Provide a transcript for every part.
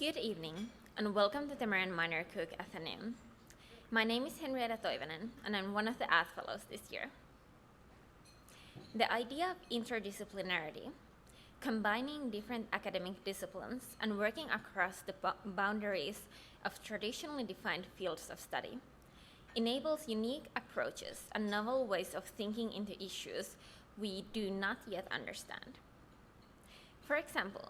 Good evening, and welcome to the Marin Minor Cook Athenaeum. My name is Henrietta Toivonen, and I'm one of the Ath Fellows this year. The idea of interdisciplinarity, combining different academic disciplines and working across the boundaries of traditionally defined fields of study, enables unique approaches and novel ways of thinking into issues we do not yet understand. For example,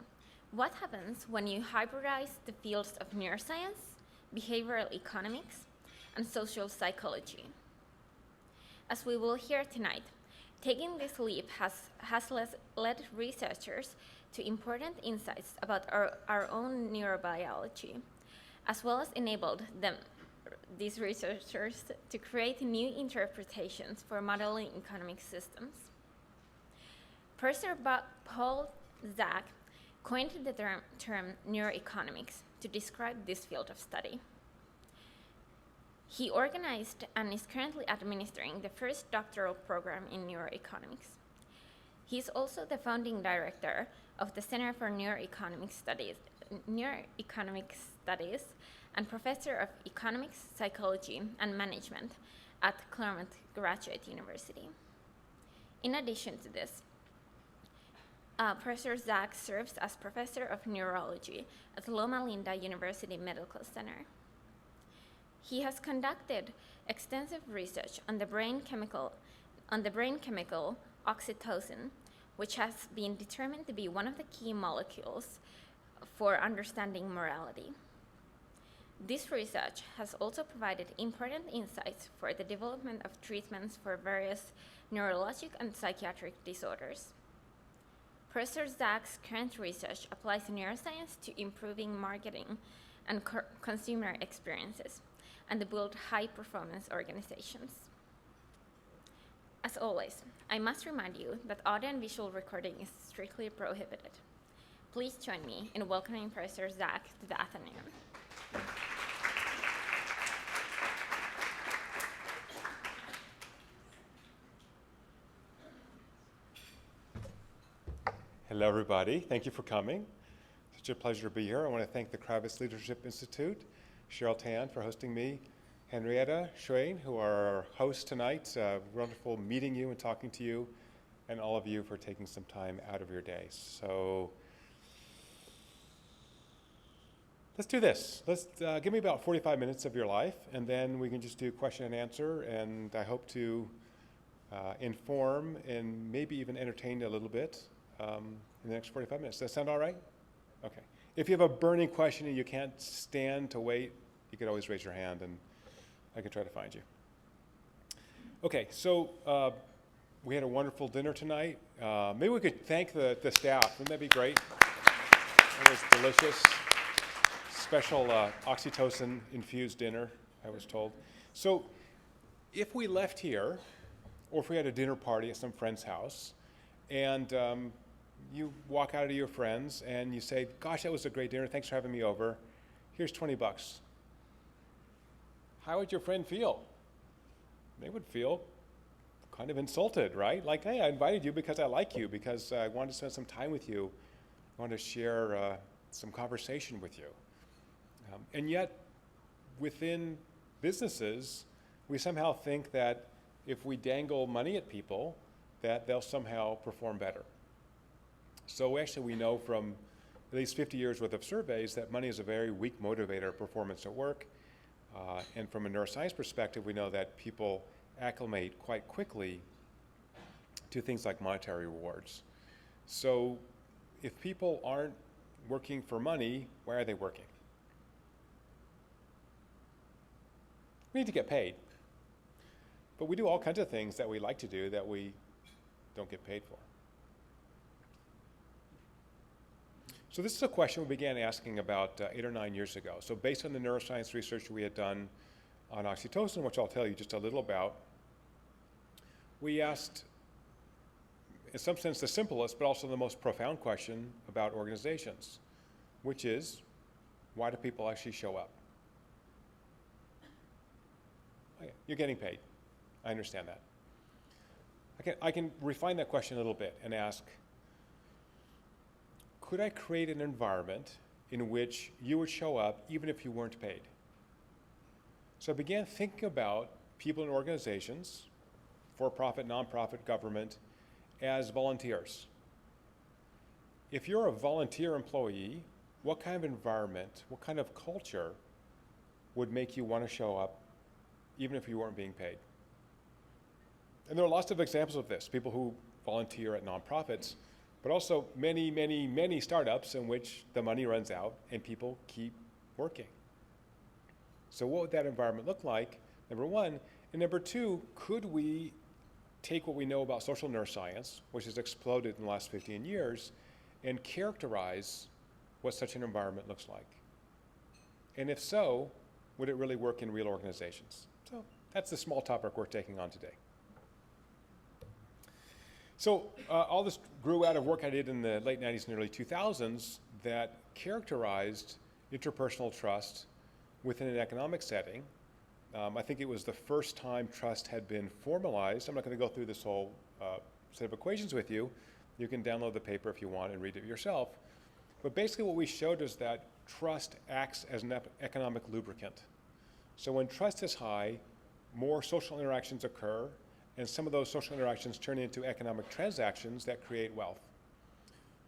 what happens when you hybridize the fields of neuroscience, behavioral economics, and social psychology? As we will hear tonight, taking this leap has led researchers to important insights about our own neurobiology, as well as enabled these researchers to create new interpretations for modeling economic systems. Professor Paul Zak coined the term neuroeconomics to describe this field of study. He organized and is currently administering the first doctoral program in neuroeconomics. He is also the founding director of the Center for Neuroeconomics Studies and professor of economics, psychology, and management at Claremont Graduate University. In addition to this, Professor Zak serves as professor of neurology at Loma University Medical Center. He has conducted extensive research on the brain chemical oxytocin, which has been determined to be one of the key molecules for understanding morality. This research has also provided important insights for the development of treatments for various neurologic and psychiatric disorders. Professor Zak's current research applies neuroscience to improving marketing and consumer experiences and to build high-performance organizations. As always, I must remind you that audio and visual recording is strictly prohibited. Please join me in welcoming Professor Zak to the Athenaeum. Hello, everybody. Thank you for coming. Such a pleasure to be here. I want to thank the Kravitz Leadership Institute, Cheryl Tan for hosting me, Henrietta, Schwein, who are our hosts tonight. Wonderful meeting you and talking to you, and all of you for taking some time out of your day. So let's do this. Let's give me about 45 minutes of your life, and then we can just do question and answer, and I hope to inform and maybe even entertain a little bit in the next 45 minutes. Does that sound all right? Okay. If you have a burning question and you can't stand to wait, you could always raise your hand and I can try to find you. Okay, so we had a wonderful dinner tonight. Maybe we could thank the staff. Wouldn't that be great? It was delicious. Special oxytocin infused dinner, I was told. So if we left here, or if we had a dinner party at some friend's house, and you walk out to your friends and you say, gosh, that was a great dinner, thanks for having me over, here's $20. How would your friend feel? They would feel kind of insulted, right? Like, hey, I invited you because I like you, because I wanted to spend some time with you, I wanted to share some conversation with you. And yet, within businesses, we somehow think that if we dangle money at people, that they'll somehow perform better. So actually we know from at least 50 years worth of surveys that money is a very weak motivator of performance at work. And from a neuroscience perspective, we know that people acclimate quite quickly to things like monetary rewards. So if people aren't working for money, why are they working? We need to get paid. But we do all kinds of things that we like to do that we don't get paid for. So this is a question we began asking about 8 or 9 years ago. So based on the neuroscience research we had done on oxytocin, which I'll tell you just a little about, we asked, in some sense, the simplest, but also the most profound question about organizations, which is, why do people actually show up? Okay, you're getting paid. I understand that. I can refine that question a little bit and ask, could I create an environment in which you would show up even if you weren't paid. So I began thinking about people in organizations, for-profit, non-profit, government, as volunteers. If you're a volunteer employee, what kind of environment, what kind of culture would make you want to show up even if you weren't being paid? And there are lots of examples of this, people who volunteer at nonprofits, but also many, many, many startups in which the money runs out and people keep working. So what would that environment look like, number one? And number two, could we take what we know about social neuroscience, which has exploded in the last 15 years, and characterize what such an environment looks like? And if so, would it really work in real organizations? So that's the small topic we're taking on today. So all this grew out of work I did in the late 90s and early 2000s that characterized interpersonal trust within an economic setting. I think it was the first time trust had been formalized. I'm not going to go through this whole set of equations with you. You can download the paper if you want and read it yourself. But basically what we showed is that trust acts as an economic lubricant. So when trust is high, more social interactions occur, and some of those social interactions turn into economic transactions that create wealth.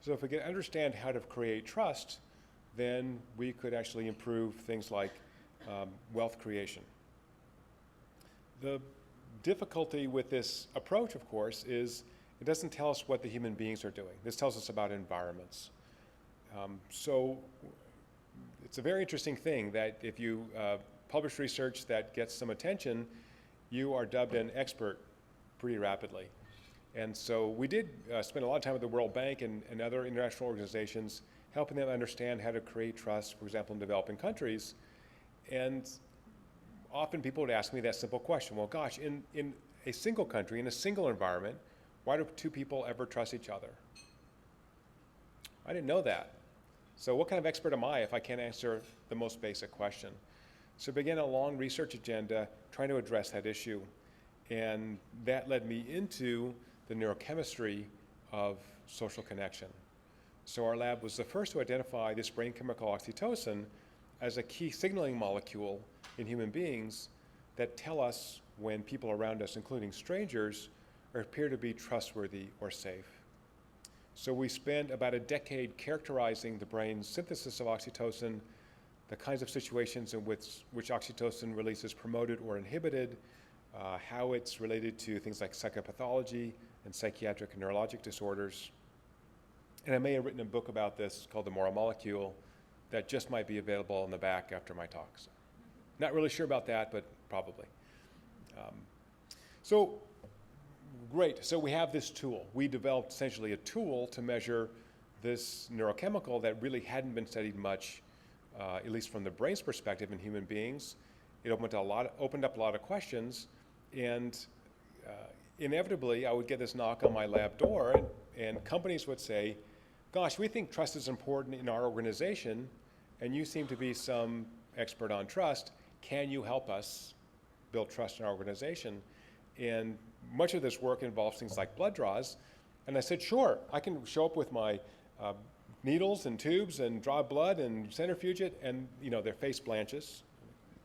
So if we can understand how to create trust, then we could actually improve things like wealth creation. The difficulty with this approach, of course, is it doesn't tell us what the human beings are doing. This tells us about environments. So it's a very interesting thing that if you publish research that gets some attention, you are dubbed an expert pretty rapidly. And so we did spend a lot of time at the World Bank and other international organizations helping them understand how to create trust, for example, in developing countries. And often people would ask me that simple question, well, gosh, in a single country, in a single environment, why do two people ever trust each other? I didn't know that. So what kind of expert am I if I can't answer the most basic question? So I began a long research agenda trying to address that issue. And that led me into the neurochemistry of social connection. So our lab was the first to identify this brain chemical oxytocin as a key signaling molecule in human beings that tell us when people around us, including strangers, appear to be trustworthy or safe. So we spent about a decade characterizing the brain's synthesis of oxytocin, the kinds of situations in which oxytocin release is promoted or inhibited, how it's related to things like psychopathology and psychiatric and neurologic disorders. And I may have written a book about this called The Moral Molecule that just might be available in the back after my talk. So, not really sure about that, but probably. So great, so we have this tool. We developed essentially a tool to measure this neurochemical that really hadn't been studied much, at least from the brain's perspective in human beings. It opened up a lot of questions, and inevitably I would get this knock on my lab door, and companies would say, gosh, we think trust is important in our organization, and you seem to be some expert on trust. Can you help us build trust in our organization? And much of this work involves things like blood draws. And I said, sure, I can show up with my needles and tubes and draw blood and centrifuge it, and their face blanches.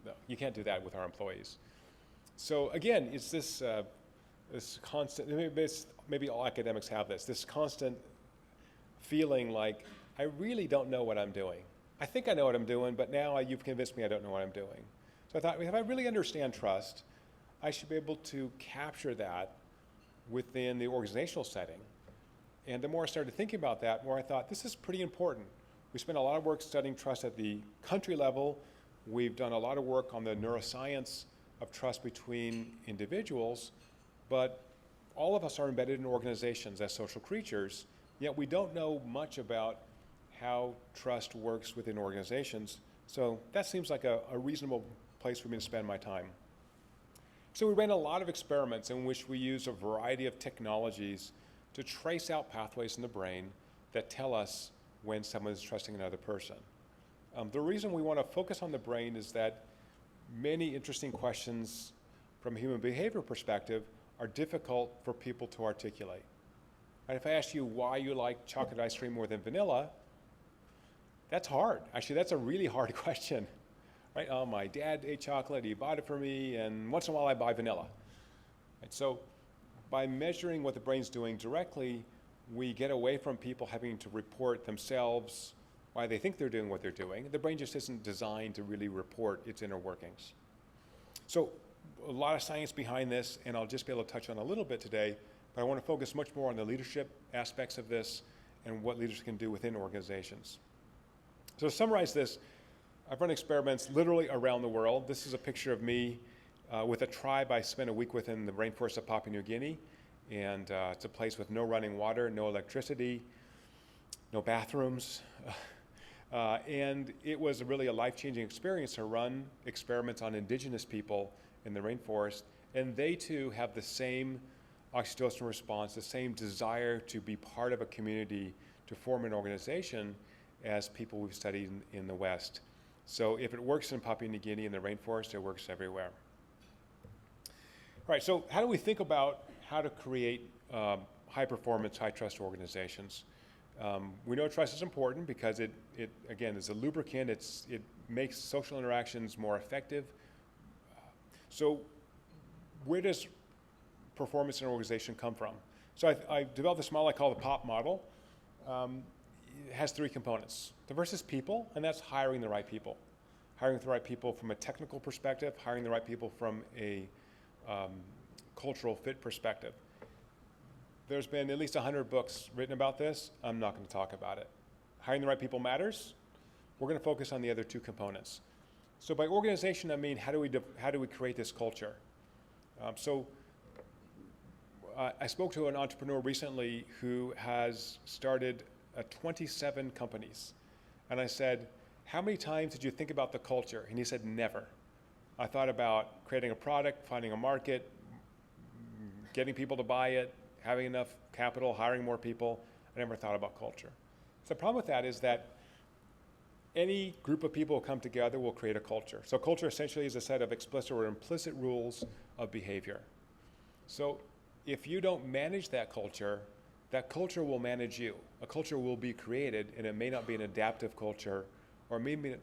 No, you can't do that with our employees. So again, it's this constant, maybe all academics have this constant feeling like, I really don't know what I'm doing. I think I know what I'm doing, but now you've convinced me I don't know what I'm doing. So I thought, if I really understand trust, I should be able to capture that within the organizational setting. And the more I started thinking about that, the more I thought, this is pretty important. We spent a lot of work studying trust at the country level. We've done a lot of work on the neuroscience of trust between individuals, but all of us are embedded in organizations as social creatures, yet we don't know much about how trust works within organizations. So that seems like a reasonable place for me to spend my time. So we ran a lot of experiments in which we use a variety of technologies to trace out pathways in the brain that tell us when someone is trusting another person. The reason we want to focus on the brain is that many interesting questions from a human behavior perspective are difficult for people to articulate. And if I ask you why you like chocolate ice cream more than vanilla, That's hard. Actually, that's a really hard question. Right? Oh, my dad ate chocolate, he bought it for me, and once in a while I buy vanilla. And so by measuring what the brain's doing directly, we get away from people having to report themselves why they think they're doing what they're doing. The brain just isn't designed to really report its inner workings. So a lot of science behind this, and I'll just be able to touch on a little bit today, but I want to focus much more on the leadership aspects of this and what leaders can do within organizations. So to summarize this, I've run experiments literally around the world. This is a picture of me with a tribe I spent a week with in the rainforest of Papua New Guinea. And it's a place with no running water, no electricity, no bathrooms. And it was really a life-changing experience to run experiments on indigenous people in the rainforest. And they too have the same oxytocin response, the same desire to be part of a community, to form an organization as people we've studied in the West. So if it works in Papua New Guinea in the rainforest, it works everywhere. All right, so how do we think about how to create high-performance, high-trust organizations? We know trust is important because it again, is a lubricant. It makes social interactions more effective. So where does performance in an organization come from? So I developed this model I call the POP model. It has three components. The first is people, and that's hiring the right people. Hiring the right people from a technical perspective, hiring the right people from a cultural fit perspective. There's been at least 100 books written about this. I'm not going to talk about it. Hiring the right people matters. We're going to focus on the other two components. So by organization, I mean, how do we create this culture? I spoke to an entrepreneur recently who has started 27 companies. And I said, how many times did you think about the culture? And he said, never. I thought about creating a product, finding a market, getting people to buy it, having enough capital, hiring more people. I never thought about culture. So the problem with that is that any group of people who come together will create a culture. So culture essentially is a set of explicit or implicit rules of behavior. So if you don't manage that culture will manage you. A culture will be created, and it may not be an adaptive culture, or may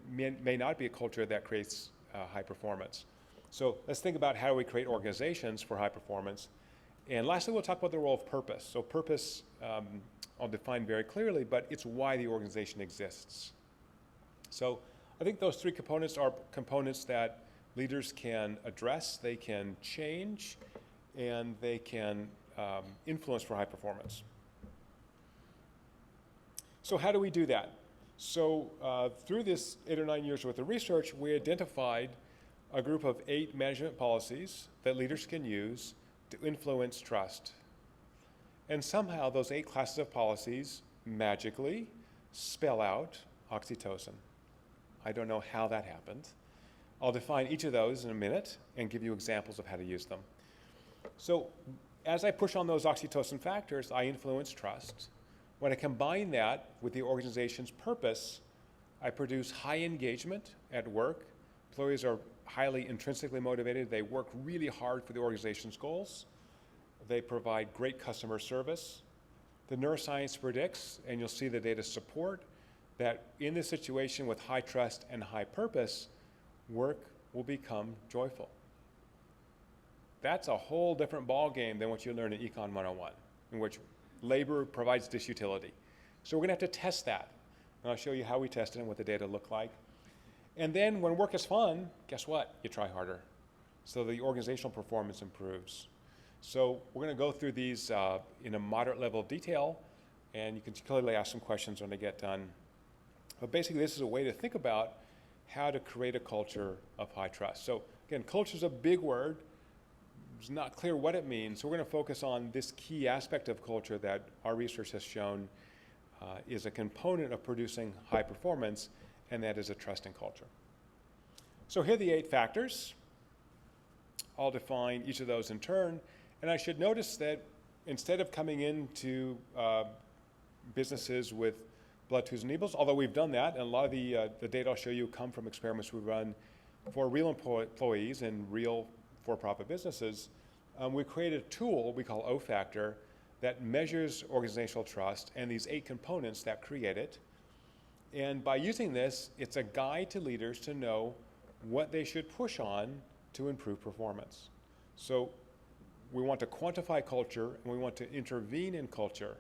not be a culture that creates high performance. So let's think about how we create organizations for high performance. And lastly, we'll talk about the role of purpose. So purpose, I'll define very clearly, but it's why the organization exists. So I think those three components are components that leaders can address, they can change, and they can influence for high performance. So how do we do that? So through this 8 or 9 years worth of research, we identified a group of 8 management policies that leaders can use to influence trust. And somehow those 8 classes of policies magically spell out oxytocin. I don't know how that happened. I'll define each of those in a minute and give you examples of how to use them. So as I push on those oxytocin factors, I influence trust. When I combine that with the organization's purpose, I produce high engagement at work. Employees are highly intrinsically motivated. They work really hard for the organization's goals. They provide great customer service. The neuroscience predicts, and you'll see the data support, that in this situation with high trust and high purpose, work will become joyful. That's a whole different ballgame than what you learn in Econ 101, in which labor provides this utility. So we're going to have to test that. And I'll show you how we test it and what the data look like. And then when work is fun, guess what? You try harder. So the organizational performance improves. So we're going to go through these in a moderate level of detail, and you can clearly ask some questions when they get done. But basically, this is a way to think about how to create a culture of high trust. So again, culture is a big word. It's not clear what it means. So we're going to focus on this key aspect of culture that our research has shown is a component of producing high performance, and that is a trusting culture. So here are the 8 factors. I'll define each of those in turn. And I should notice that instead of coming into businesses with blood, tools, and needles, although we've done that, and a lot of the data I'll show you come from experiments we run for real employees in real for-profit businesses, we created a tool we call O-Factor that measures organizational trust and these 8 components that create it. And by using this, it's a guide to leaders to know what they should push on to improve performance. So we want to quantify culture, and we want to intervene in culture.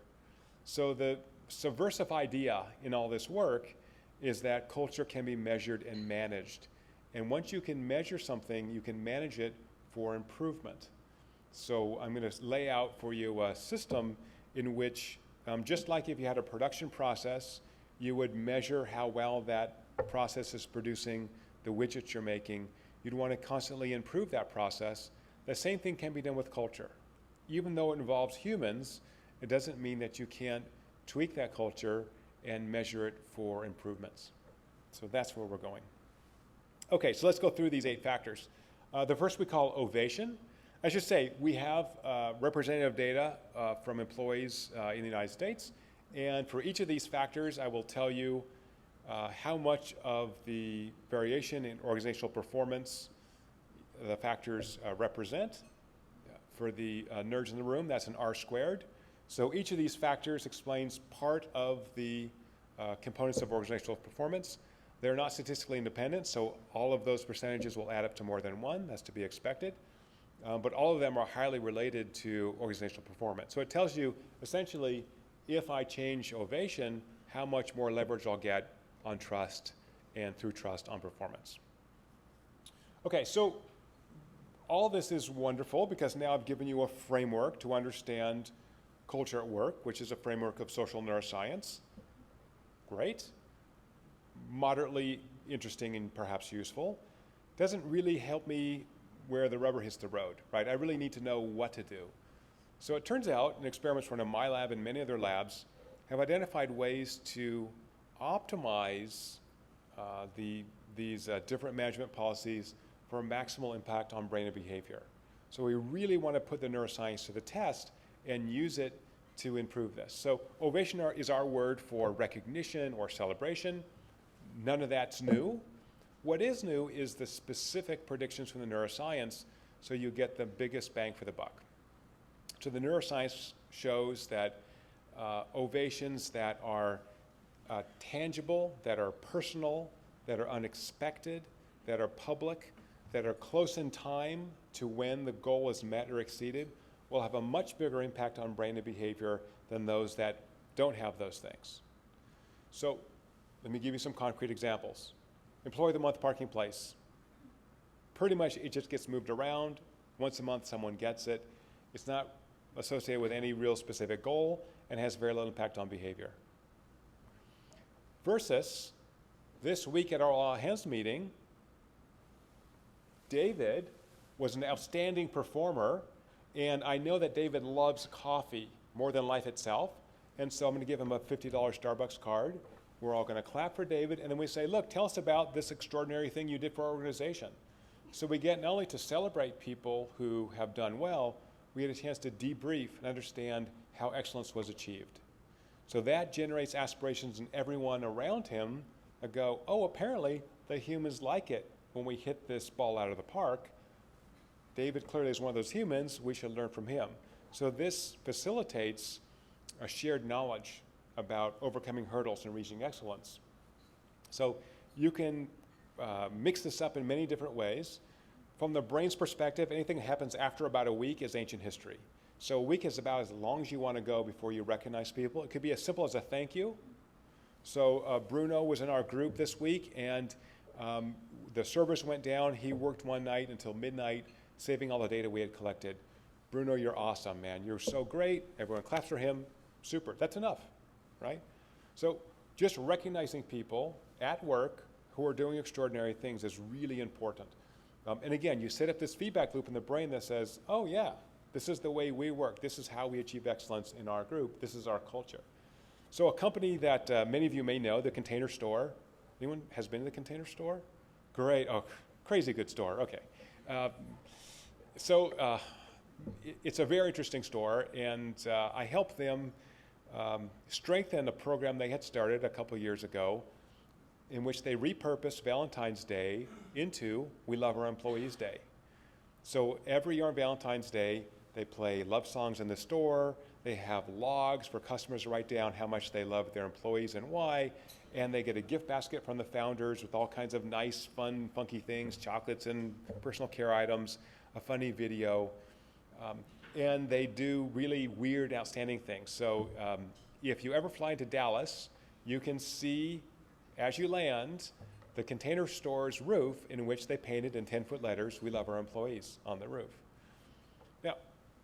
So the subversive idea in all this work is that culture can be measured and managed. And once you can measure something, you can manage it for improvement. So I'm going to lay out for you a system in which, just like if you had a production process, you would measure how well that process is producing the widgets you're making. You'd want to constantly improve that process. The same thing can be done with culture. Even though it involves humans, it doesn't mean that you can't tweak that culture and measure it for improvements. So that's where we're going. Okay, so let's go through these 8 factors. The first we call ovation. I should say, we have representative data from employees in the United States. And for each of these factors, I will tell you how much of the variation in organizational performance the factors represent. For the nerds in the room, that's an R squared. So each of these factors explains part of the components of organizational performance. They're not statistically independent, so all of those percentages will add up to more than 1. That's to be expected. But all of them are highly related to organizational performance. So it tells you, essentially, if I change ovation, how much more leverage I'll get on trust and through trust on performance. Okay, so all this is wonderful because now I've given you a framework to understand culture at work, which is a framework of social neuroscience. Great. Moderately interesting and perhaps useful. Doesn't really help me where the rubber hits the road, right? I really need to know what to do. So it turns out, in experiments run in my lab and many other labs have identified ways to optimize these different management policies for maximal impact on brain and behavior. So we really want to put the neuroscience to the test and use it to improve this. So ovation is our word for recognition or celebration. None of that's new. What is new is the specific predictions from the neuroscience so you get the biggest bang for the buck. So the neuroscience shows that ovations that are tangible, that are personal, that are unexpected, that are public, that are close in time to when the goal is met or exceeded will have a much bigger impact on brain and behavior than those that don't have those things. So let me give you some concrete examples. Employee of the month parking place. Pretty much it just gets moved around. Once a month someone gets it. It's not associated with any real specific goal and has very little impact on behavior. Versus this week at our all hands meeting, David was an outstanding performer, and I know that David loves coffee more than life itself, and so I'm going to give him a $50 Starbucks card. We're all going to clap for David, and then we say, look, tell us about this extraordinary thing you did for our organization. So we get not only to celebrate people who have done well, we get a chance to debrief and understand how excellence was achieved. So that generates aspirations in everyone around him that go, oh, apparently the humans like it when we hit this ball out of the park. David clearly is one of those humans. We should learn from him. So this facilitates a shared knowledge about overcoming hurdles and reaching excellence. So you can mix this up in many different ways. From the brain's perspective, anything that happens after about a week is ancient history. So a week is about as long as you want to go before you recognize people. It could be as simple as a thank you. So Bruno was in our group this week, and the servers went down. He worked one night until midnight, saving all the data we had collected. Bruno, you're awesome, man. You're so great. Everyone claps for him. Super. That's enough, right? So just recognizing people at work who are doing extraordinary things is really important. And again, you set up this feedback loop in the brain that says, oh yeah, this is the way we work. This is how we achieve excellence in our group. This is our culture. So a company that many of you may know, the Container Store. Anyone has been to the Container Store? Great. Oh, crazy good store. Okay. It's a very interesting store, and I helped them strengthen a program they had started a couple years ago in which they repurposed Valentine's Day into We Love Our Employees Day. So every year on Valentine's Day, they play love songs in the store. They have logs for customers to write down how much they love their employees and why. and they get a gift basket from the founders with all kinds of nice, fun, funky things, chocolates and personal care items, a funny video, and they do really weird, outstanding things. So if you ever fly into Dallas, you can see, as you land, the Container Store's roof in which they painted in 10-foot letters, "We love our employees," on the roof. Now,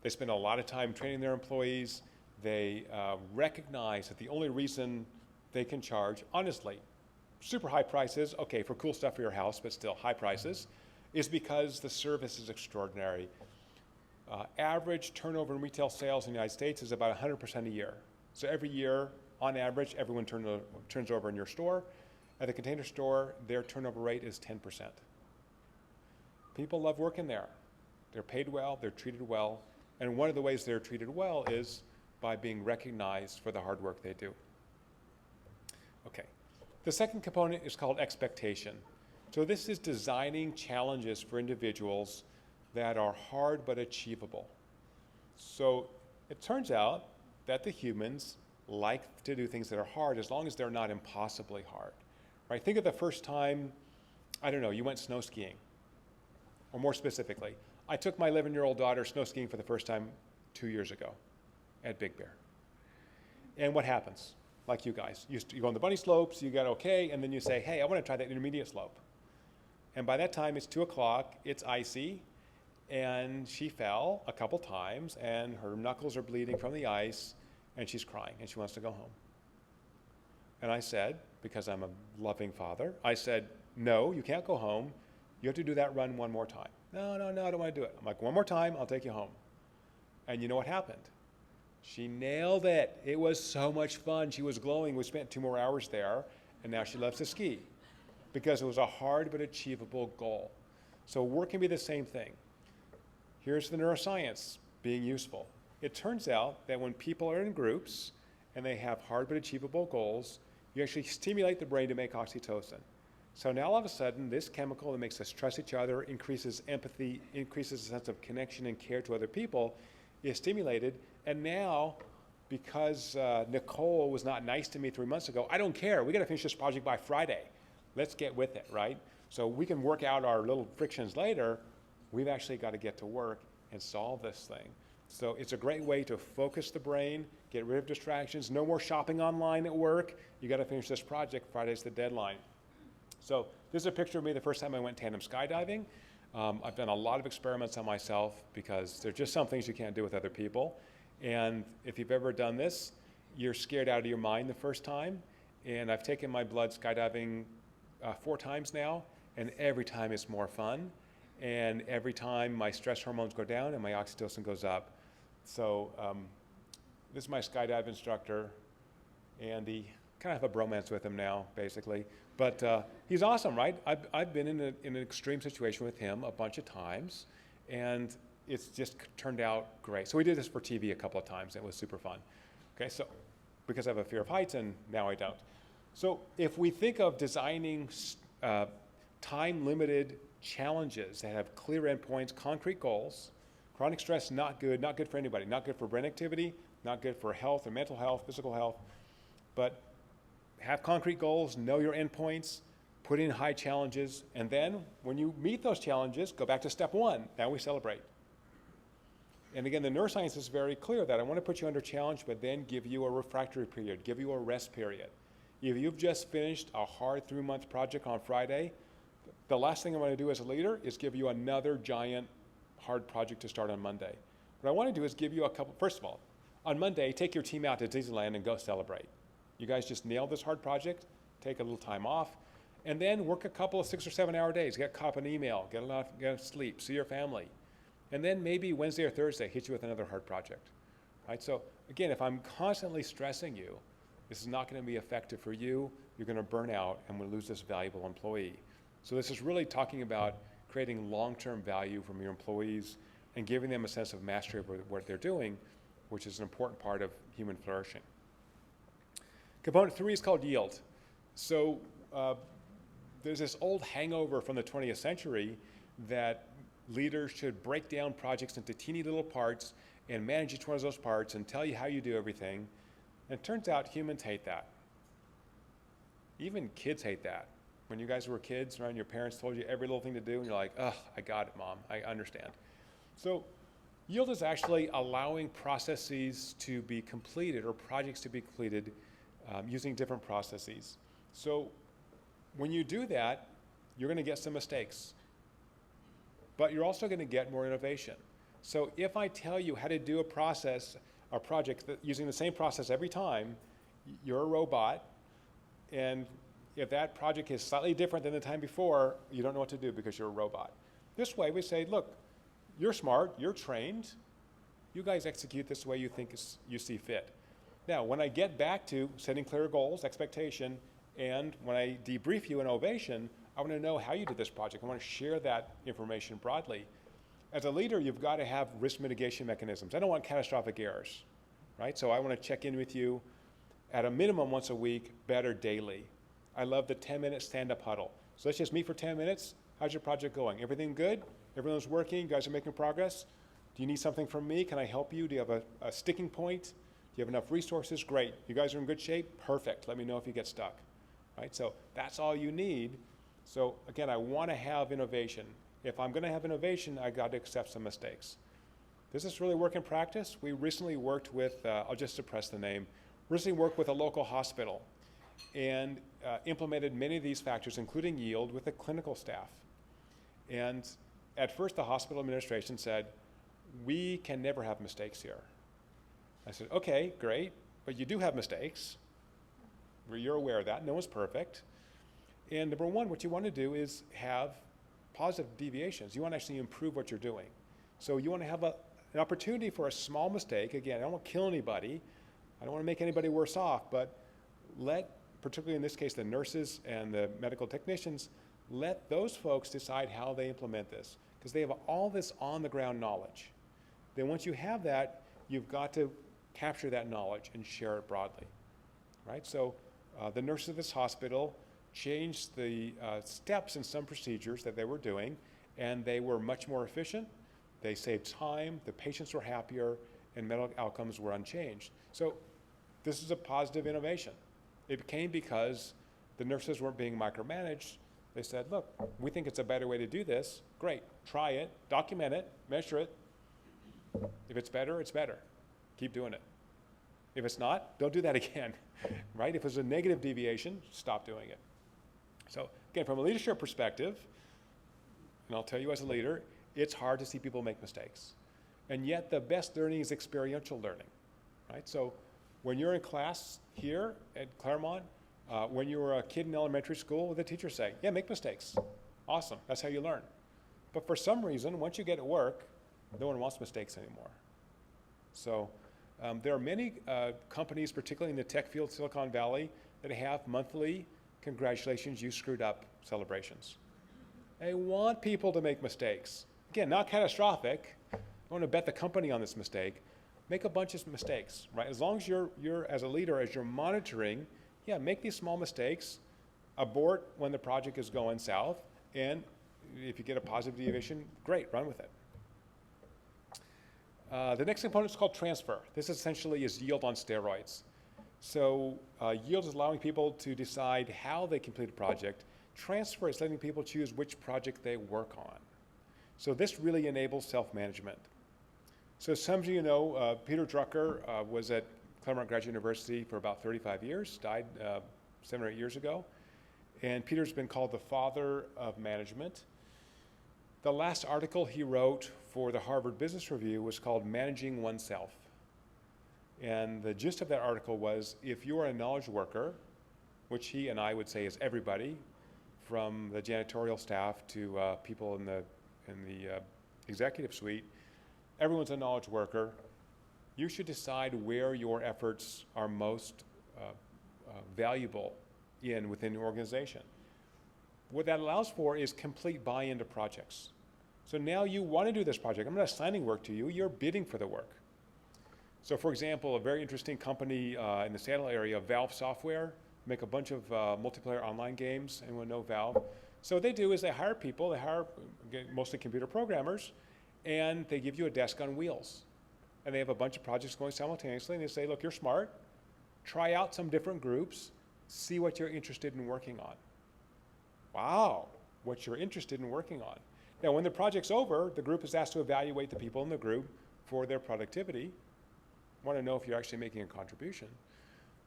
they spend a lot of time training their employees. They recognize that the only reason they can charge, honestly, super high prices, okay, for cool stuff for your house, but still high prices, is because the service is extraordinary. Average turnover in retail sales in the United States is about 100% a year. So every year, on average, everyone turns over in your store. At the Container Store, their turnover rate is 10%. People love working there. They're paid well, they're treated well, and one of the ways they're treated well is by being recognized for the hard work they do. Okay, the second component is called expectation. So this is designing challenges for individuals that are hard but achievable. So it turns out that the humans like to do things that are hard as long as they're not impossibly hard, right? Think of the first time, I don't know, you went snow skiing. Or more specifically, I took my 11-year-old daughter snow skiing for the first time 2 years ago at Big Bear. And what happens? Like you guys, you go on the bunny slopes, you get okay, and then you say, hey, I want to try that intermediate slope. And by that time, it's 2 o'clock, it's icy, and she fell a couple times, and her knuckles are bleeding from the ice, and she's crying, and she wants to go home. And I said, because I'm a loving father, I said, no, you can't go home. You have to do that run one more time. No, I don't want to do it. I'm like, one more time, I'll take you home. And you know what happened? She nailed it. It was so much fun. She was glowing. We spent 2 more hours there, and now she loves to ski because it was a hard but achievable goal. So work can be the same thing. Here's the neuroscience being useful. It turns out that when people are in groups and they have hard but achievable goals, you actually stimulate the brain to make oxytocin. So now all of a sudden, this chemical that makes us trust each other, increases empathy, increases a sense of connection and care to other people, is stimulated. And now, because Nicole was not nice to me 3 months ago, I don't care. We got to finish this project by Friday. Let's get with it, right? So we can work out our little frictions later. We've actually got to get to work and solve this thing. So it's a great way to focus the brain, get rid of distractions. No more shopping online at work. You got to finish this project. Friday's the deadline. So this is a picture of me the first time I went tandem skydiving. I've done a lot of experiments on myself because there's just some things you can't do with other people. And if you've ever done this, you're scared out of your mind the first time. And I've taken my blood skydiving 4 times now, and every time it's more fun. And every time my stress hormones go down and my oxytocin goes up. So this is my skydive instructor, Andy. Kind of have a bromance with him now, basically. But he's awesome, right? I've been in an extreme situation with him a bunch of times, and it's just turned out great. So we did this for TV a couple of times. It was super fun. Okay, so because I have a fear of heights, and now I don't. So if we think of designing time-limited challenges that have clear endpoints, concrete goals, chronic stress, not good for anybody, not good for brain activity, not good for health or mental health, physical health, but have concrete goals, know your endpoints, put in high challenges, and then when you meet those challenges, go back to step 1. Now we celebrate. And again, the neuroscience is very clear that I want to put you under challenge, but then give you a refractory period, give you a rest period. If you've just finished a hard 3-month project on Friday, the last thing I want to do as a leader is give you another giant hard project to start on Monday. What I want to do is give you a couple, first of all, on Monday, take your team out to Disneyland and go celebrate. You guys just nailed this hard project, take a little time off, and then work a couple of 6 or 7 hour days, get caught up in email, get enough sleep, see your family. And then maybe Wednesday or Thursday, hit you with another hard project, right? So again, if I'm constantly stressing you, this is not gonna be effective for you, you're gonna burn out and we'll lose this valuable employee. So this is really talking about creating long-term value from your employees and giving them a sense of mastery over what they're doing, which is an important part of human flourishing. Component 3 is called yield. So there's this old hangover from the 20th century that leaders should break down projects into teeny little parts and manage each one of those parts and tell you how you do everything. And it turns out humans hate that. Even kids hate that. When you guys were kids, right, your parents told you every little thing to do, and you're like, ugh, I got it, Mom, I understand. So yield is actually allowing processes to be completed or projects to be completed using different processes. So when you do that, you're going to get some mistakes, but you're also going to get more innovation. So if I tell you how to do a process, a project using the same process every time, you're a robot, and if that project is slightly different than the time before, you don't know what to do because you're a robot. This way we say, look, you're smart, you're trained, you guys execute this way you think you see fit. Now, when I get back to setting clear goals, expectation, and when I debrief you in ovation, I want to know how you did this project. I want to share that information broadly. As a leader, you've got to have risk mitigation mechanisms. I don't want catastrophic errors, right? So I want to check in with you at a minimum once a week, better daily. I love the 10-minute stand-up huddle. So let's just meet for 10 minutes. How's your project going? Everything good? Everyone's working? You guys are making progress? Do you need something from me? Can I help you? Do you have a sticking point? Do you have enough resources? Great. You guys are in good shape? Perfect. Let me know if you get stuck, right? So that's all you need. So again, I want to have innovation. If I'm going to have innovation, I got to accept some mistakes. Does this really work in practice? We recently worked with, I'll just suppress the name, recently worked with a local hospital and implemented many of these factors, including yield, with the clinical staff. And at first, the hospital administration said, we can never have mistakes here. I said, okay, great, but you do have mistakes. You're aware of that. No one's perfect. And number one, what you want to do is have positive deviations. You want to actually improve what you're doing. So you want to have an opportunity for a small mistake. Again, I don't want to kill anybody. I don't want to make anybody worse off, but particularly in this case, the nurses and the medical technicians, let those folks decide how they implement this, because they have all this on-the-ground knowledge. Then once you have that, you've got to capture that knowledge and share it broadly, right? So the nurses of this hospital changed the steps in some procedures that they were doing, and they were much more efficient. They saved time, the patients were happier, and medical outcomes were unchanged. So this is a positive innovation. It came because the nurses weren't being micromanaged. They said, look, we think it's a better way to do this. Great, try it, document it, measure it. If it's better, it's better. Keep doing it. If it's not, don't do that again, right? If it's a negative deviation, stop doing it. So again, from a leadership perspective, and I'll tell you as a leader, it's hard to see people make mistakes. And yet the best learning is experiential learning, right? So when you're in class here at Claremont, when you were a kid in elementary school, the teacher say, yeah, make mistakes. Awesome, that's how you learn. But for some reason, once you get to work, no one wants mistakes anymore. So there are many companies, particularly in the tech field, Silicon Valley, that have monthly congratulations, you screwed up celebrations. They want people to make mistakes. Again, not catastrophic. I want to bet the company on this mistake. Make a bunch of mistakes, right? As long as you're as a leader, as you're monitoring, yeah, make these small mistakes, abort when the project is going south, and if you get a positive deviation, great, run with it. The next component is called transfer. This essentially is yield on steroids. So yield is allowing people to decide how they complete a project. Transfer is letting people choose which project they work on. So this really enables self-management. So some of you know, Peter Drucker was at Claremont Graduate University for about 35 years, died 7 or 8 years ago. And Peter's been called the father of management. The last article he wrote for the Harvard Business Review was called Managing Oneself. And the gist of that article was, if you are a knowledge worker, which he and I would say is everybody, from the janitorial staff to people in the executive suite, everyone's a knowledge worker. You should decide where your efforts are most valuable within your organization. What that allows for is complete buy-in to projects. So now you want to do this project. I'm not assigning work to you. You're bidding for the work. So for example, a very interesting company in the Seattle area, Valve Software, make a bunch of multiplayer online games. Anyone know Valve? So what they do is they hire people. They hire mostly computer programmers, and they give you a desk on wheels. And they have a bunch of projects going simultaneously, and they say, look, you're smart. Try out some different groups. see what you're interested in working on. Wow, what you're interested in working on. Now, when the project's over, the group is asked to evaluate the people in the group for their productivity. Want to know if you're actually making a contribution.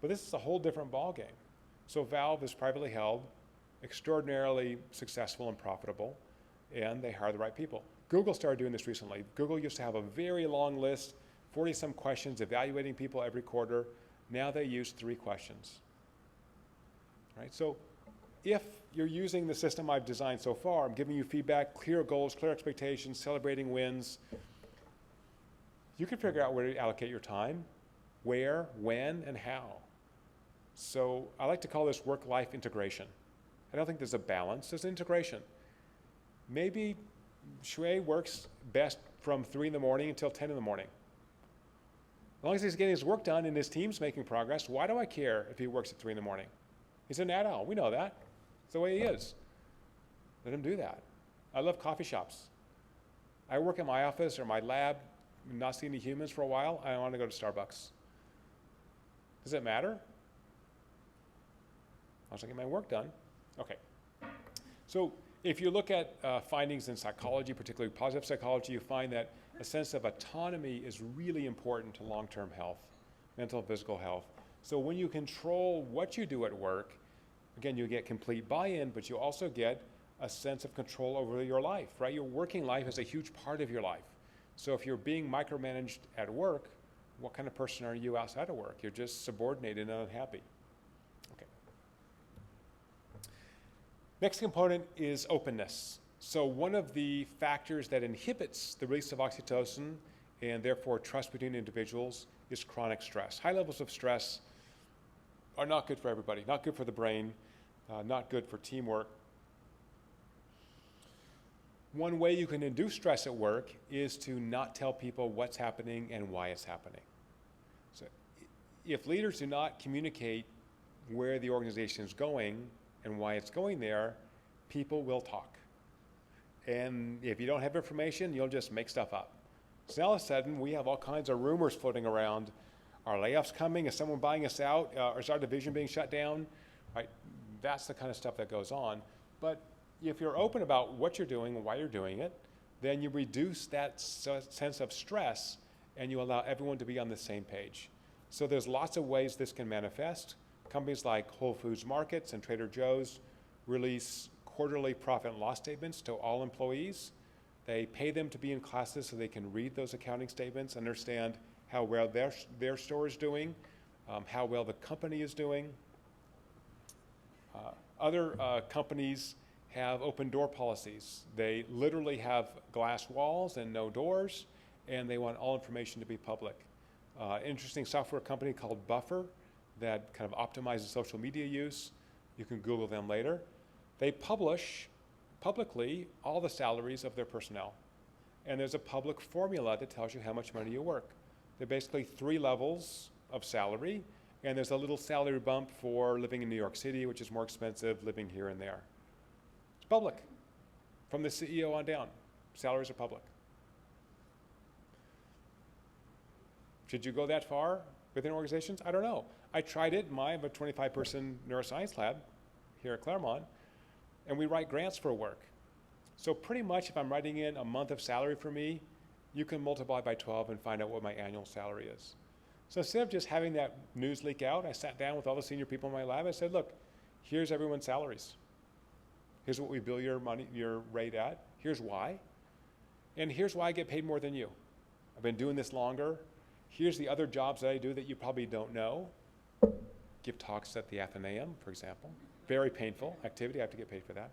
But this is a whole different ballgame. So Valve is privately held, extraordinarily successful and profitable, and they hire the right people. Google started doing this recently. Google used to have a very long list, 40-some questions, evaluating people every quarter. Now they use 3 questions. Right? So if you're using the system I've designed so far, I'm giving you feedback, clear goals, clear expectations, celebrating wins, you can figure out where to allocate your time, where, when, and how. So I like to call this work-life integration. I don't think there's a balance, there's integration. Maybe Shui works best from 3 in the morning until 10 in the morning. As long as he's getting his work done and his team's making progress, why do I care if he works at 3 in the morning? He's an adult, we know that. It's the way he is. Let him do that. I love coffee shops. I work in my office or my lab, not seeing any humans for a while, I want to go to Starbucks. Does it matter? I was getting my work done. Okay. So if you look at findings in psychology, particularly positive psychology, you find that a sense of autonomy is really important to long-term health, mental and physical health. So when you control what you do at work, again, you get complete buy-in, but you also get a sense of control over your life, right? Your working life is a huge part of your life. So if you're being micromanaged at work, what kind of person are you outside of work? You're just subordinated and unhappy. Okay. Next component is openness. So one of the factors that inhibits the release of oxytocin and therefore trust between individuals is chronic stress. High levels of stress are not good for everybody, not good for the brain, not good for teamwork. One way you can induce stress at work is to not tell people what's happening and why it's happening. So if leaders do not communicate where the organization is going and why it's going there, people will talk. And if you don't have information, you'll just make stuff up. So now all of a sudden, we have all kinds of rumors floating around. Are layoffs coming? Is someone buying us out? Is our division being shut down? Right? That's the kind of stuff that goes on. But if you're open about what you're doing and why you're doing it, then you reduce that sense of stress and you allow everyone to be on the same page. So there's lots of ways this can manifest. Companies like Whole Foods Markets and Trader Joe's release quarterly profit and loss statements to all employees. They pay them to be in classes so they can read those accounting statements, understand how well their store is doing, how well the company is doing. Other companies have open door policies. They literally have glass walls and no doors, and they want all information to be public. Interesting software company called Buffer that kind of optimizes social media use. You can Google them later. They publish publicly all the salaries of their personnel. And there's a public formula that tells you how much money you work. There are basically 3 levels of salary, and there's a little salary bump for living in New York City, which is more expensive, living here and there. It's public. From the CEO on down, salaries are public. Should you go that far within organizations? I don't know. I tried it in my 25-person neuroscience lab here at Claremont, and we write grants for work. So pretty much if I'm writing in a month of salary for me, you can multiply by 12 and find out what my annual salary is. So instead of just having that news leak out, I sat down with all the senior people in my lab. I said, look, here's everyone's salaries. Here's what we bill your rate at. Here's why. And here's why I get paid more than you. I've been doing this longer. Here's the other jobs that I do that you probably don't know. Give talks at the Athenaeum, for example. Very painful activity. I have to get paid for that.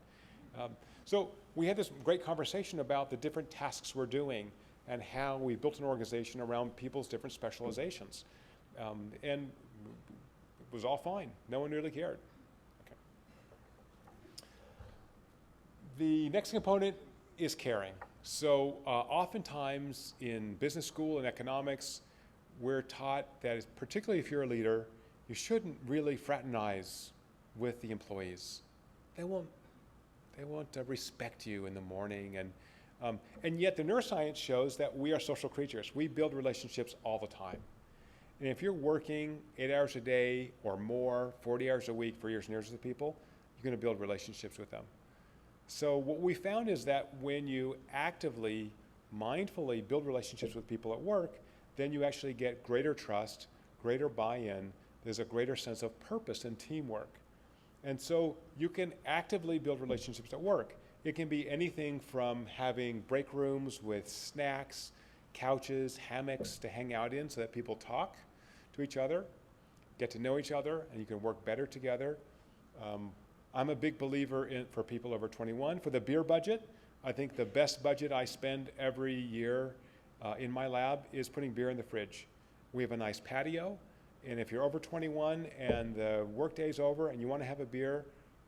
So we had this great conversation about the different tasks we're doing and how we built an organization around people's different specializations. And it was all fine. No one really cared. Okay. The next component is caring. So oftentimes in business school and economics, we're taught that, particularly if you're a leader, you shouldn't really fraternize with the employees. They won't respect you in the morning, and yet the neuroscience shows that we are social creatures. We build relationships all the time. And if you're working 8 hours a day or more, 40 hours a week for years and years with people, you're going to build relationships with them. So what we found is that when you actively, mindfully build relationships with people at work, then you actually get greater trust, greater buy-in. There's a greater sense of purpose and teamwork. And so you can actively build relationships at work. It can be anything from having break rooms with snacks, couches, hammocks to hang out in so that people talk to each other, get to know each other, and you can work better together. I'm a big believer for people over 21. For the beer budget, I think the best budget I spend every year in my lab is putting beer in the fridge. We have a nice patio, and if you're over 21 and the workday's over and you want to have a beer,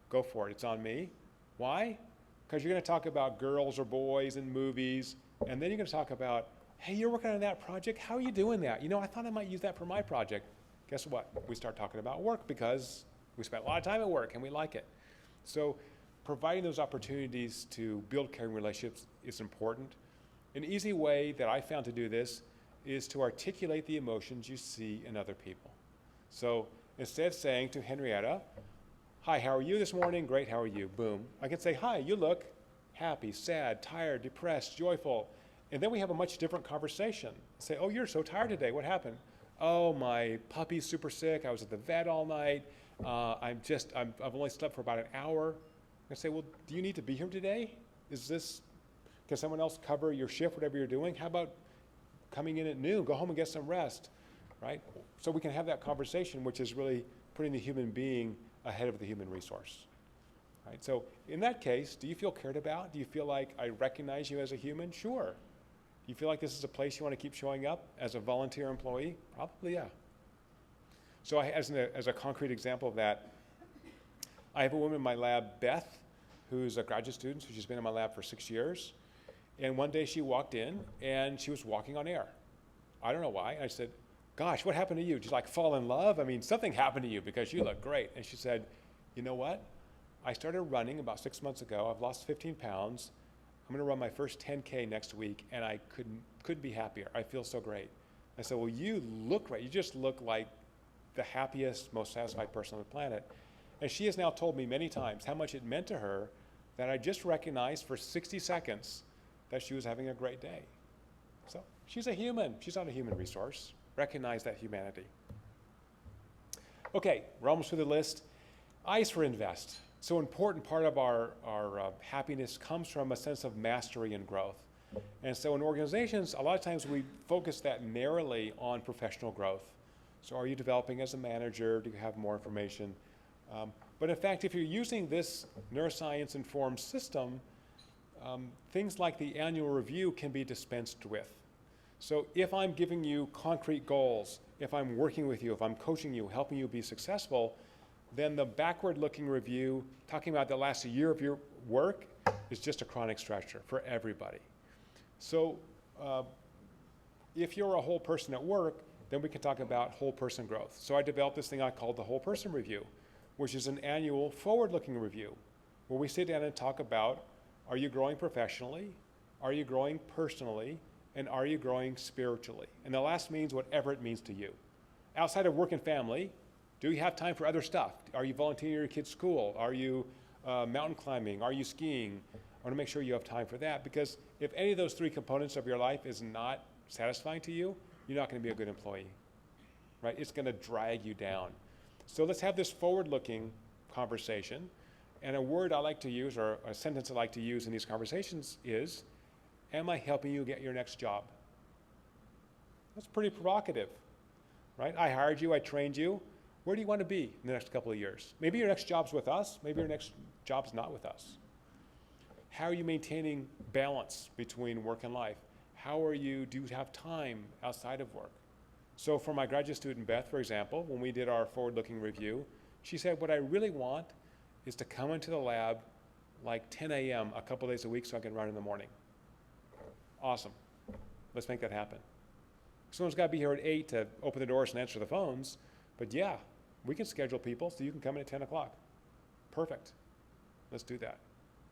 go for it. It's on me. Why? Because you're going to talk about girls or boys and movies, and then you're going to talk about, hey, you're working on that project? How are you doing that? You know, I thought I might use that for my project. Guess what? We start talking about work because we spent a lot of time at work and we like it. So providing those opportunities to build caring relationships is important. An easy way that I found to do this is to articulate the emotions you see in other people. So instead of saying to Henrietta, hi, how are you this morning? Great, how are you? Boom. I can say, hi, you look happy, sad, tired, depressed, joyful. And then we have a much different conversation. Say, oh, you're so tired today. What happened? Oh, my puppy's super sick. I was at the vet all night. I've only slept for about an hour. I say, well, do you need to be here today? Can someone else cover your shift, whatever you're doing? How about coming in at noon? Go home and get some rest, right? So we can have that conversation, which is really putting the human being ahead of the human resource, right? So in that case, do you feel cared about? Do you feel like I recognize you as a human? Sure. Do you feel like this is a place you want to keep showing up as a volunteer employee? Probably, yeah. So as a concrete example of that, I have a woman in my lab, Beth, who's a graduate student, so she's been in my lab for 6 years. And one day she walked in and she was walking on air. I don't know why. I said, gosh, what happened to you? Did you like fall in love? I mean, something happened to you because you look great. And she said, you know what? I started running about 6 months ago. I've lost 15 pounds. I'm gonna run my first 10K next week and I couldn't be happier. I feel so great. I said, well, you look great. You just look like the happiest, most satisfied person on the planet. And she has now told me many times how much it meant to her that I just recognized for 60 seconds that she was having a great day. So she's a human. She's not a human resource. Recognize that humanity. Okay, we're almost through the list. I's for invest. So an important part of our happiness comes from a sense of mastery and growth. And so in organizations, a lot of times we focus that narrowly on professional growth. So are you developing as a manager? Do you have more information? But in fact, if you're using this neuroscience-informed system, things like the annual review can be dispensed with. So if I'm giving you concrete goals, if I'm working with you, if I'm coaching you, helping you be successful, then the backward-looking review, talking about the last year of your work, is just a chronic stretcher for everybody. So if you're a whole person at work, then we can talk about whole person growth. So I developed this thing I called the whole person review, which is an annual forward-looking review, where we sit down and talk about, are you growing professionally? Are you growing personally? And are you growing spiritually? And the last means whatever it means to you. Outside of work and family, do you have time for other stuff? Are you volunteering at your kid's school? Are you mountain climbing? Are you skiing? I want to make sure you have time for that, because if any of those three components of your life is not satisfying to you, you're not going to be a good employee, right? It's going to drag you down. So let's have this forward-looking conversation. And a word I like to use, or a sentence I like to use in these conversations is, am I helping you get your next job? That's pretty provocative, right? I hired you, I trained you. Where do you want to be in the next couple of years? Maybe your next job's with us, maybe your next job's not with us. How are you maintaining balance between work and life? Do you have time outside of work? So for my graduate student, Beth, for example, when we did our forward-looking review, she said, what I really want is to come into the lab like 10 a.m. a couple days a week so I can run in the morning. Awesome. Let's make that happen. Someone's got to be here at 8 to open the doors and answer the phones, but yeah, we can schedule people so you can come in at 10 o'clock. Perfect. Let's do that.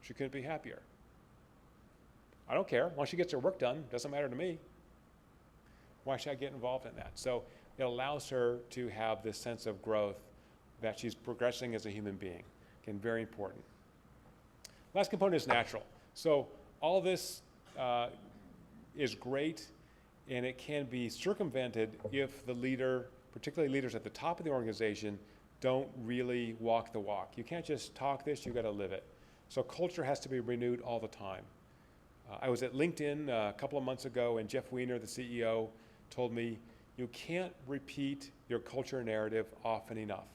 She couldn't be happier. I don't care. Once she gets her work done, doesn't matter to me. Why should I get involved in that? So it allows her to have this sense of growth that she's progressing as a human being. Again, very important. Last component is natural. So all this is great, and it can be circumvented if the leader, particularly leaders at the top of the organization, don't really walk the walk. You can't just talk this, you got to live it. So culture has to be renewed all the time. I was at LinkedIn a couple of months ago, and Jeff Weiner, the CEO, told me, you can't repeat your culture narrative often enough.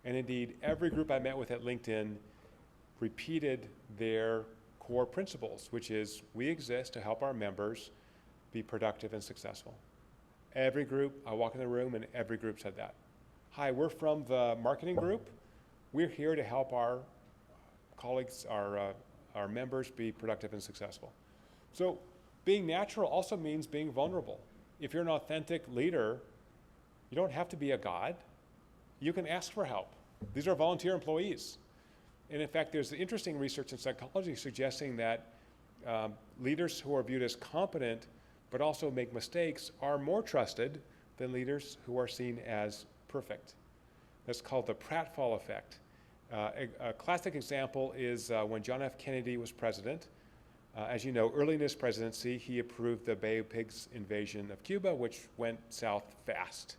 And indeed, every group I met with at LinkedIn repeated their core principles, which is we exist to help our members be productive and successful. Every group, I walk in the room and every group said that. Hi, we're from the marketing group. We're here to help our colleagues, our members be productive and successful. So being natural also means being vulnerable. If you're an authentic leader, you don't have to be a god. You can ask for help. These are volunteer employees. And in fact, there's interesting research in psychology suggesting that leaders who are viewed as competent but also make mistakes are more trusted than leaders who are seen as perfect. That's called the pratfall effect. A classic example is when John F. Kennedy was president. As you know, early in his presidency, he approved the Bay of Pigs invasion of Cuba, which went south fast.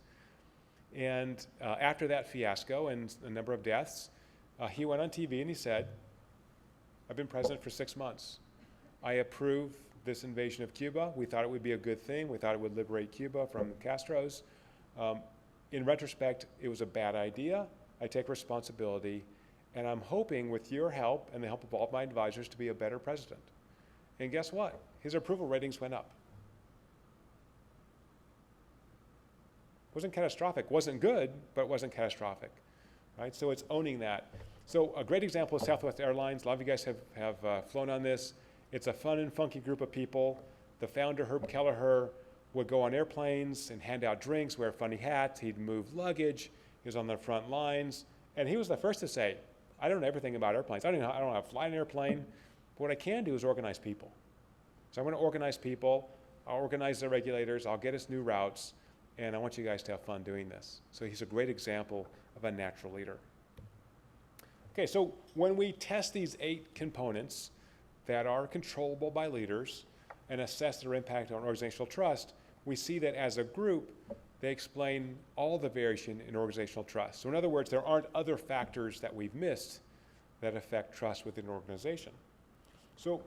And after that fiasco and a number of deaths, he went on TV and he said, I've been president for 6 months. I approve this invasion of Cuba. We thought it would be a good thing. We thought it would liberate Cuba from the Castros. In retrospect, it was a bad idea. I take responsibility. And I'm hoping with your help and the help of all of my advisors to be a better president. And guess what? His approval ratings went up. Wasn't catastrophic. Wasn't good, but it wasn't catastrophic. Right? So it's owning that. So a great example is Southwest Airlines. A lot of you guys have flown on this. It's a fun and funky group of people. The founder, Herb Kelleher, would go on airplanes and hand out drinks, wear funny hats. He'd move luggage. He was on the front lines. And he was the first to say, I don't know everything about airplanes. I don't know how to fly an airplane. But what I can do is organize people. So I'm going to organize people. I'll organize the regulators. I'll get us new routes. And I want you guys to have fun doing this. So he's a great example of a natural leader. Okay, so when we test these 8 components that are controllable by leaders and assess their impact on organizational trust, we see that as a group, they explain all the variation in organizational trust. So in other words, there aren't other factors that we've missed that affect trust within an organization. So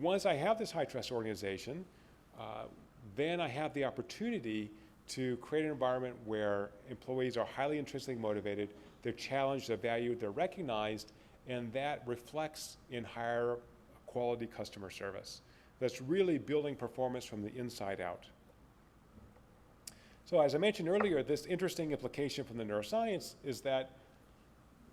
once I have this high trust organization, then I have the opportunity to create an environment where employees are highly intrinsically motivated, they're challenged, they're valued, they're recognized, and that reflects in higher quality customer service. That's really building performance from the inside out. So as I mentioned earlier, this interesting implication from the neuroscience is that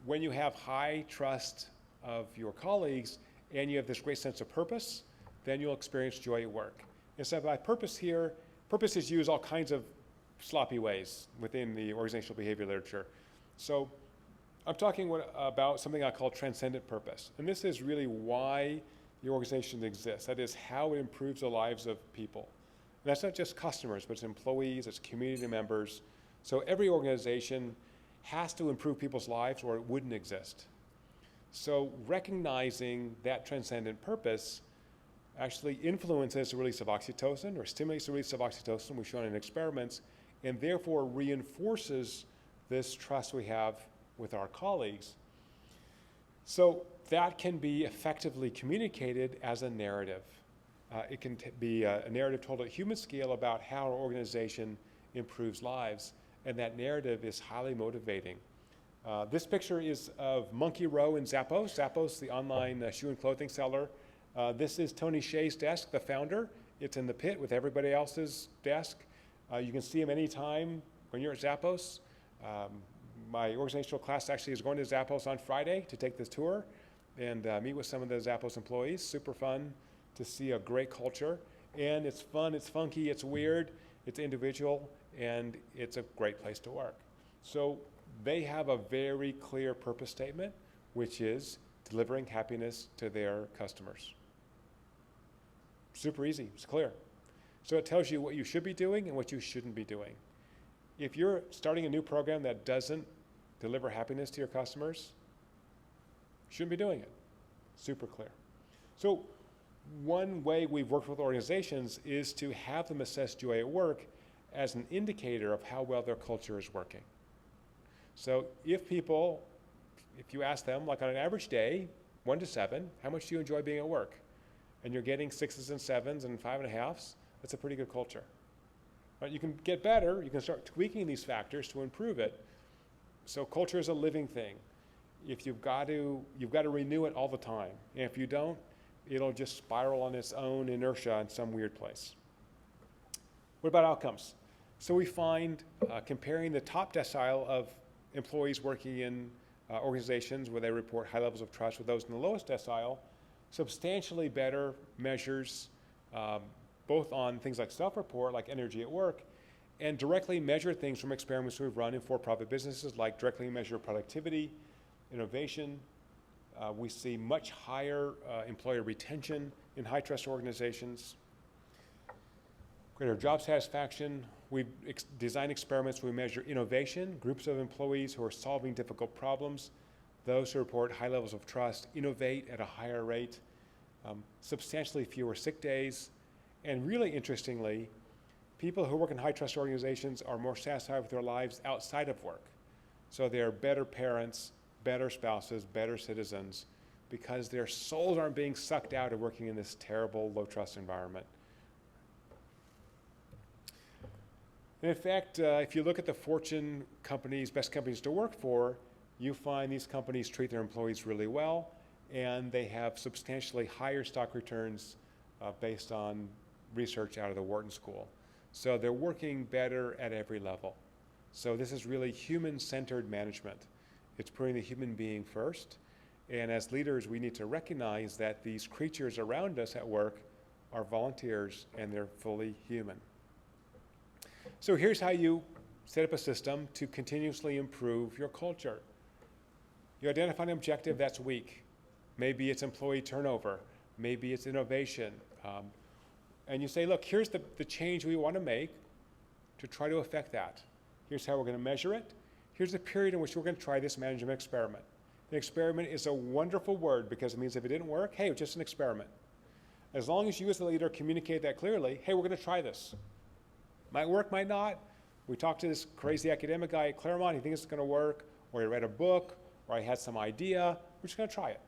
when you have high trust of your colleagues and you have this great sense of purpose, then you'll experience joy at work. And so by purpose here, purpose is used all kinds of sloppy ways within the organizational behavior literature. So I'm talking about something I call transcendent purpose. And this is really why the organization exists. That is how it improves the lives of people. And that's not just customers, but it's employees, it's community members. So every organization has to improve people's lives or it wouldn't exist. So recognizing that transcendent purpose actually influences the release of oxytocin or stimulates the release of oxytocin, we've shown in experiments, and therefore reinforces this trust we have with our colleagues. So that can be effectively communicated as a narrative. It can be a narrative told at human scale about how our organization improves lives, and that narrative is highly motivating. This picture is of Monkey Row in Zappos. Zappos, the online shoe and clothing seller. This is Tony Hsieh's desk, the founder. It's in the pit with everybody else's desk. You can see him anytime when you're at Zappos. My organizational class actually is going to Zappos on Friday to take this tour and meet with some of the Zappos employees. Super fun to see a great culture. And it's fun, it's funky, it's weird, it's individual, and it's a great place to work. So they have a very clear purpose statement, which is delivering happiness to their customers. Super easy, it's clear. So it tells you what you should be doing and what you shouldn't be doing. If you're starting a new program that doesn't deliver happiness to your customers, you shouldn't be doing it. Super clear. So one way we've worked with organizations is to have them assess joy at work as an indicator of how well their culture is working. So if you ask them, like on an average day, 1 to 7, how much do you enjoy being at work? And you're getting 6s and 7s and 5.5s, that's a pretty good culture. But you can get better, you can start tweaking these factors to improve it. So culture is a living thing. If you've got to renew it all the time. And if you don't, it'll just spiral on its own inertia in some weird place. What about outcomes? So we find comparing the top decile of employees working in organizations where they report high levels of trust with those in the lowest decile, substantially better measures both on things like self-report, like energy at work, and directly measure things from experiments we've run in for-profit businesses, like directly measure productivity, innovation. We see much higher employer retention in high-trust organizations, greater job satisfaction. We've designed experiments where we measure innovation, groups of employees who are solving difficult problems. Those who report high levels of trust innovate at a higher rate, substantially fewer sick days, and really interestingly, people who work in high-trust organizations are more satisfied with their lives outside of work. So they're better parents, better spouses, better citizens, because their souls aren't being sucked out of working in this terrible low-trust environment. And in fact, if you look at the Fortune companies, best companies to work for, you find these companies treat their employees really well, and they have substantially higher stock returns based on research out of the Wharton School. So they're working better at every level. So this is really human-centered management. It's putting the human being first. And as leaders, we need to recognize that these creatures around us at work are volunteers and they're fully human. So here's how you set up a system to continuously improve your culture. You identify an objective that's weak. Maybe it's employee turnover. Maybe it's innovation. And you say, look, here's the change we want to make to try to affect that. Here's how we're going to measure it. Here's the period in which we're going to try this management experiment. An experiment is a wonderful word because it means if it didn't work, hey, it's just an experiment. As long as you as the leader communicate that clearly, hey, we're going to try this. Might work, might not. We talked to this crazy academic guy at Claremont, he thinks it's going to work, or he read a book, or he had some idea. We're just going to try it.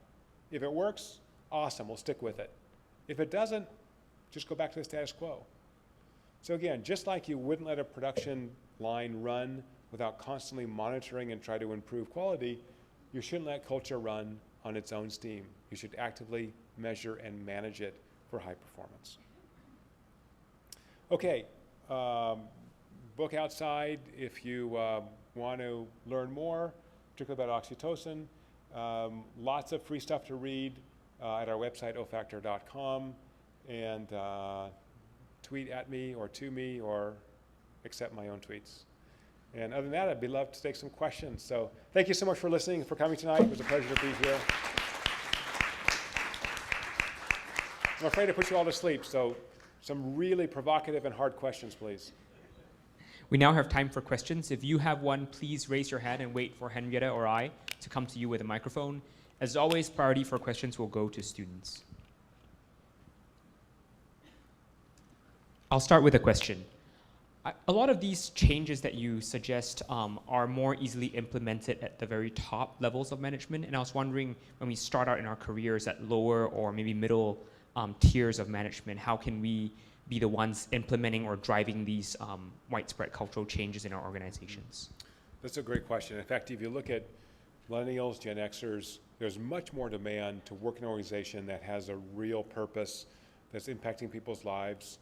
If it works, awesome, we'll stick with it. If it doesn't, just go back to the status quo. So again, just like you wouldn't let a production line run without constantly monitoring and try to improve quality, you shouldn't let culture run on its own steam. You should actively measure and manage it for high performance. Okay, book outside if you want to learn more, particularly about oxytocin. Lots of free stuff to read at our website, ofactor.com, and tweet at me or to me or accept my own tweets. And other than that, I'd be loved to take some questions. So thank you so much for listening, for coming tonight. It was a pleasure to be here. I'm afraid I put you all to sleep, so some really provocative and hard questions, please. We now have time for questions. If you have one, please raise your hand and wait for Henrietta or I to come to you with a microphone. As always, priority for questions will go to students. I'll start with a question. A lot of these changes that you suggest are more easily implemented at the very top levels of management. And I was wondering, when we start out in our careers at lower or maybe middle tiers of management, how can we be the ones implementing or driving these widespread cultural changes in our organizations? That's a great question. In fact, if you look at millennials, Gen Xers, there's much more demand to work in an organization that has a real purpose, that's impacting people's lives.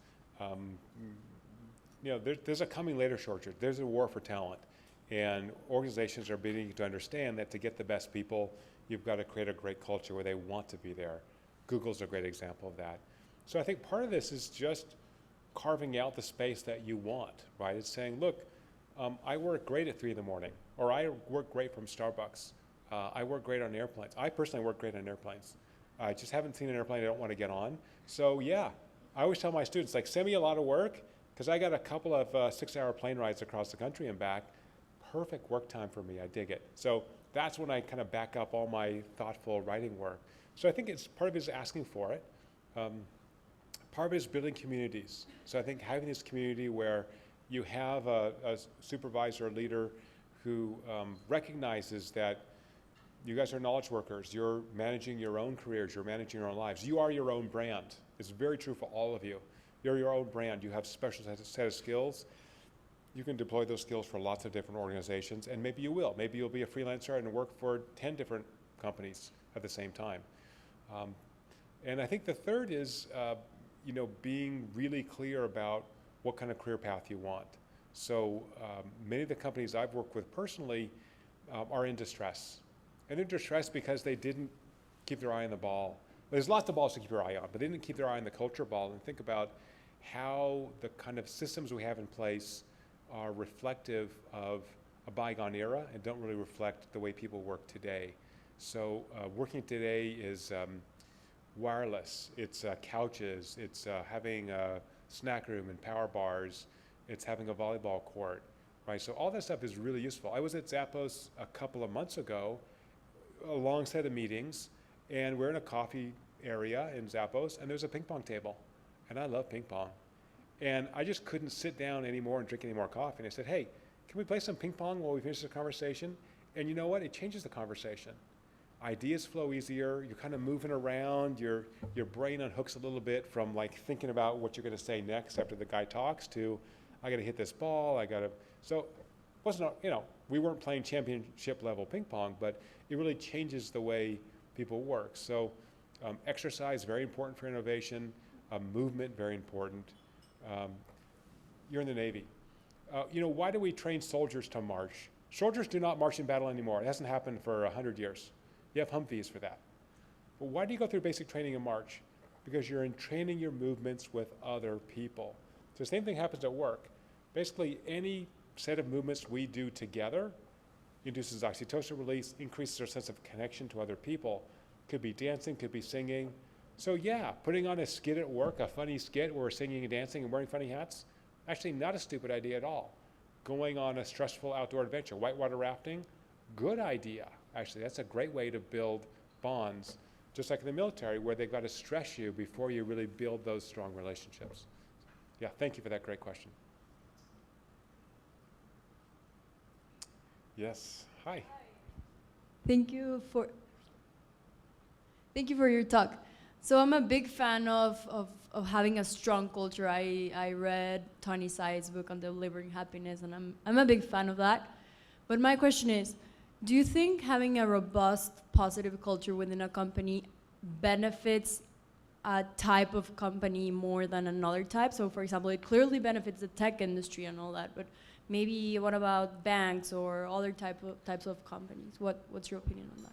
There's a coming labor shortage. There's a war for talent. And organizations are beginning to understand that to get the best people, you've got to create a great culture where they want to be there. Google's a great example of that. So I think part of this is just carving out the space that you want, right? It's saying, look, I work great at 3 in the morning, or I work great from Starbucks. I work great on airplanes. I personally work great on airplanes. I just haven't seen an airplane I don't want to get on. So yeah, I always tell my students, like, send me a lot of work, because I got a couple of 6-hour plane rides across the country and back. Perfect work time for me. I dig it. So that's when I kind of back up all my thoughtful writing work. So I think it's part of it is asking for it. Part of it is building communities. So I think having this community where you have a supervisor or leader who recognizes that you guys are knowledge workers, you're managing your own careers, you're managing your own lives. You are your own brand. It's very true for all of you. You're your own brand. You have a special set of skills. You can deploy those skills for lots of different organizations, and maybe you will. Maybe you'll be a freelancer and work for 10 different companies at the same time. And I think the third is being really clear about what kind of career path you want. So many of the companies I've worked with personally are in distress. And they're distressed because they didn't keep their eye on the ball. There's lots of balls to keep your eye on, but they didn't keep their eye on the culture ball and think about how the kind of systems we have in place are reflective of a bygone era and don't really reflect the way people work today. So working today is wireless, it's couches, it's having a snack room and power bars, it's having a volleyball court, right? So all that stuff is really useful. I was at Zappos a couple of months ago, a long set of meetings, and we're in a coffee area in Zappos, and there's a ping pong table, and I love ping pong. And I just couldn't sit down anymore and drink any more coffee. And I said, hey, can we play some ping pong while we finish the conversation? And you know what? It changes the conversation. Ideas flow easier. You're kind of moving around. Your brain unhooks a little bit from like thinking about what you're going to say next after the guy talks to, I got to hit this ball. So it wasn't, we weren't playing championship level ping pong, but it really changes the way people work. So exercise, very important for innovation. Movement, very important. You're in the Navy. Why do we train soldiers to march? Soldiers do not march in battle anymore. It hasn't happened for 100 years. You have Humvees for that. But why do you go through basic training and march? Because you're in training your movements with other people. So the same thing happens at work. Basically, any set of movements we do together induces oxytocin release, increases our sense of connection to other people. Could be dancing, could be singing. So yeah, putting on a skit at work, a funny skit where we're singing and dancing and wearing funny hats, actually not a stupid idea at all. Going on a stressful outdoor adventure, whitewater rafting, good idea. Actually, that's a great way to build bonds, just like in the military where they've got to stress you before you really build those strong relationships. Yeah, thank you for that great question. Yes, hi. Thank you for your talk. So I'm a big fan of having a strong culture. I read Tony Said's book on delivering happiness, and I'm a big fan of that. But my question is, do you think having a robust, positive culture within a company benefits a type of company more than another type? So for example, it clearly benefits the tech industry and all that, but maybe what about banks or other types of companies? What's your opinion on that?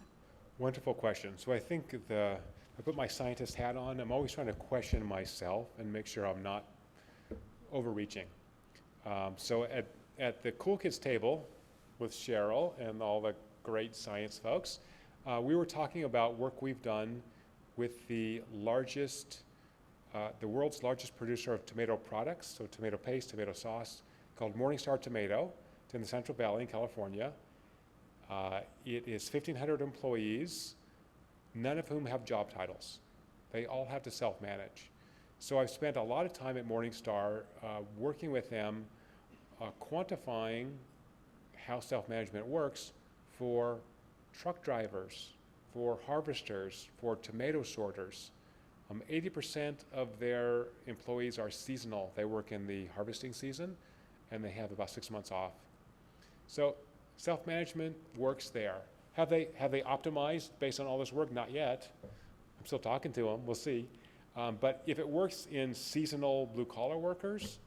Wonderful question. So I think I put my scientist hat on. I'm always trying to question myself and make sure I'm not overreaching. So at the Cool Kids table with Cheryl and all the great science folks, we were talking about work we've done with the world's largest producer of tomato products, so tomato paste, tomato sauce, called Morningstar Tomato. It's in the Central Valley in California. It is 1,500 employees, none of whom have job titles. They all have to self-manage. So I've spent a lot of time at Morningstar working with them, quantifying how self-management works for truck drivers, for harvesters, for tomato sorters. 80% of their employees are seasonal. They work in the harvesting season, and they have about 6 months off. So self-management works there. Have they optimized based on all this work? Not yet. I'm still talking to them. We'll see. But if it works in seasonal blue-collar workers,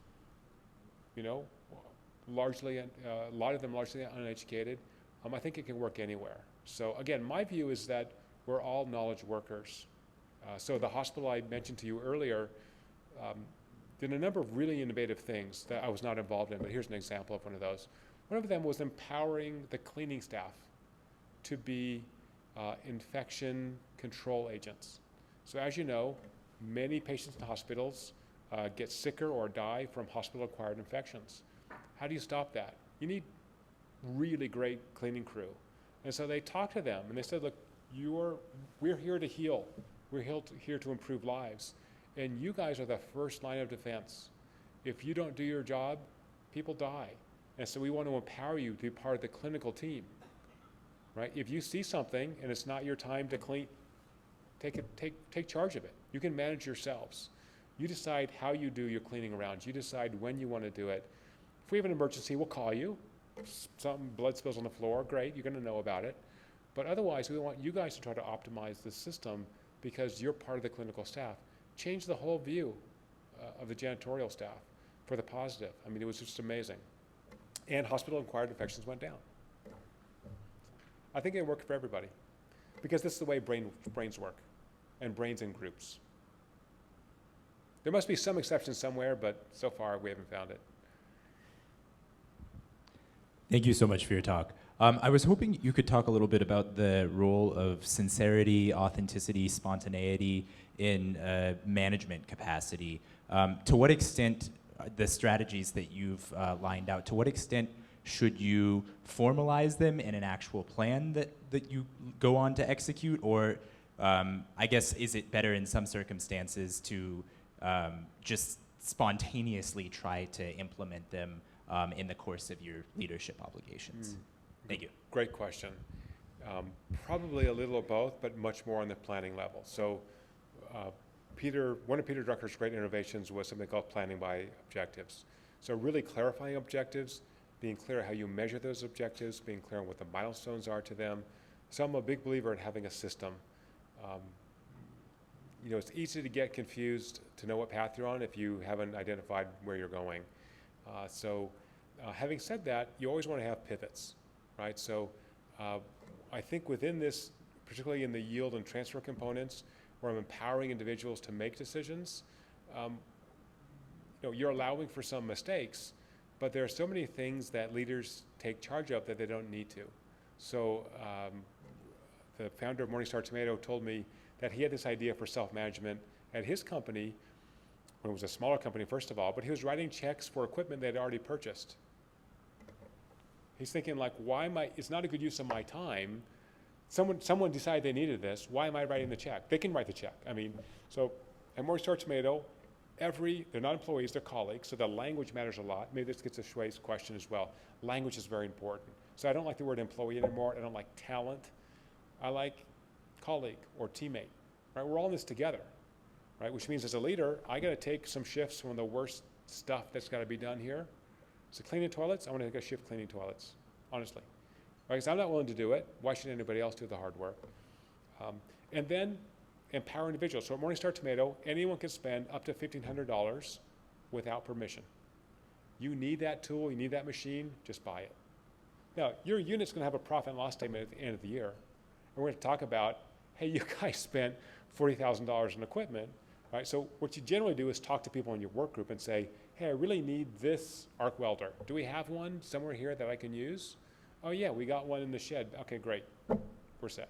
largely, a lot of them largely uneducated, I think it can work anywhere. So again, my view is that we're all knowledge workers. So the hospital I mentioned to you earlier did a number of really innovative things that I was not involved in, but here's an example of one of those. One of them was empowering the cleaning staff to be infection control agents. So as you know, many patients in hospitals get sicker or die from hospital-acquired infections. How do you stop that? You need really great cleaning crew. And so they talked to them and they said, look, we're here to heal. We're here to improve lives. And you guys are the first line of defense. If you don't do your job, people die. And so we want to empower you to be part of the clinical team, right? If you see something and it's not your time to clean, take charge of it. You can manage yourselves. You decide how you do your cleaning rounds. You decide when you want to do it. If we have an emergency, we'll call you. Some blood spills on the floor, great, you're going to know about it. But otherwise, we want you guys to try to optimize the system because you're part of the clinical staff. Change the whole view of the janitorial staff for the positive. I mean, it was just amazing. And hospital-acquired infections went down. I think it worked for everybody because this is the way brains work and brains in groups. There must be some exceptions somewhere, but so far we haven't found it. Thank you so much for your talk. I was hoping you could talk a little bit about the role of sincerity, authenticity, spontaneity in management capacity. To what extent the strategies that you've lined out, to what extent should you formalize them in an actual plan that you go on to execute? Or I guess, is it better in some circumstances to just spontaneously try to implement them in the course of your leadership obligations? Thank you. Great question. Probably a little of both, but much more on the planning level. So one of Peter Drucker's great innovations was something called planning by objectives. So really clarifying objectives, being clear how you measure those objectives, being clear on what the milestones are to them. So I'm a big believer in having a system. It's easy to get confused to know what path you're on if you haven't identified where you're going. Having said that, you always want to have pivots, right? So I think within this, particularly in the yield and transfer components, where I'm empowering individuals to make decisions, you're allowing for some mistakes, but there are so many things that leaders take charge of that they don't need to. So the founder of Morningstar Tomato told me that he had this idea for self-management at his company, when it was a smaller company, first of all, but he was writing checks for equipment they'd already purchased. He's thinking, like, it's not a good use of my time. Someone decided they needed this. Why am I writing the check? They can write the check. I mean, so at Morningstar Tomato, they're not employees, they're colleagues, so the language matters a lot. Maybe this gets to Shui's question as well. Language is very important. So I don't like the word employee anymore. I don't like talent. I like colleague or teammate, right? We're all in this together, right? Which means as a leader, I got to take some shifts from the worst stuff that's got to be done here. So cleaning toilets, I want to take a shift cleaning toilets, honestly. Right? Because I'm not willing to do it. Why should anybody else do the hard work? And then empower individuals. So at Morningstar Tomato, anyone can spend up to $1,500 without permission. You need that tool, you need that machine, just buy it. Now, your unit's going to have a profit and loss statement at the end of the year. And we're going to talk about, hey, you guys spent $40,000 in equipment, right? So what you generally do is talk to people in your work group and say, hey, I really need this arc welder. Do we have one somewhere here that I can use? Oh yeah, we got one in the shed. Okay, great, we're set,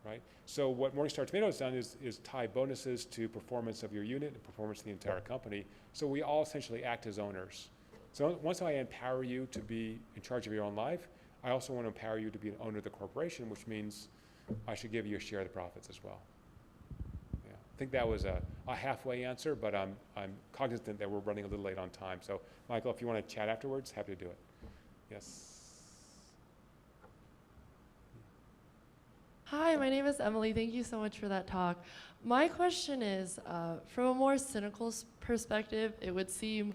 right? So what Morningstar Tomato has done is tie bonuses to performance of your unit and performance of the entire company. So we all essentially act as owners. So once I empower you to be in charge of your own life, I also want to empower you to be an owner of the corporation, which means I should give you a share of the profits as well. Yeah, I think that was a halfway answer, but I'm cognizant that we're running a little late on time. So Michael, if you want to chat afterwards, happy to do it. Yes. Hi, my name is Emily. Thank you so much for that talk. My question is, from a more cynical perspective, it would seem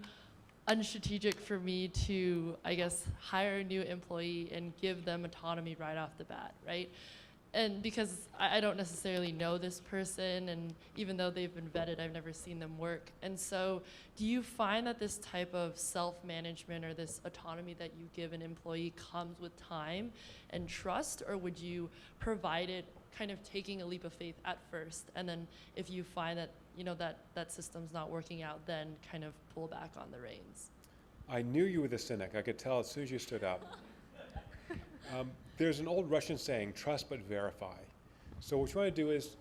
unstrategic for me to, I guess, hire a new employee and give them autonomy right off the bat, right? And because I don't necessarily know this person, and even though they've been vetted, I've never seen them work. And so do you find that this type of self-management or this autonomy that you give an employee comes with time and trust, or would you provide it kind of taking a leap of faith at first, and then if you find that, that system's not working out, then kind of pull back on the reins? I knew you were the cynic. I could tell as soon as you stood up. There's an old Russian saying, trust but verify. So what you want to do is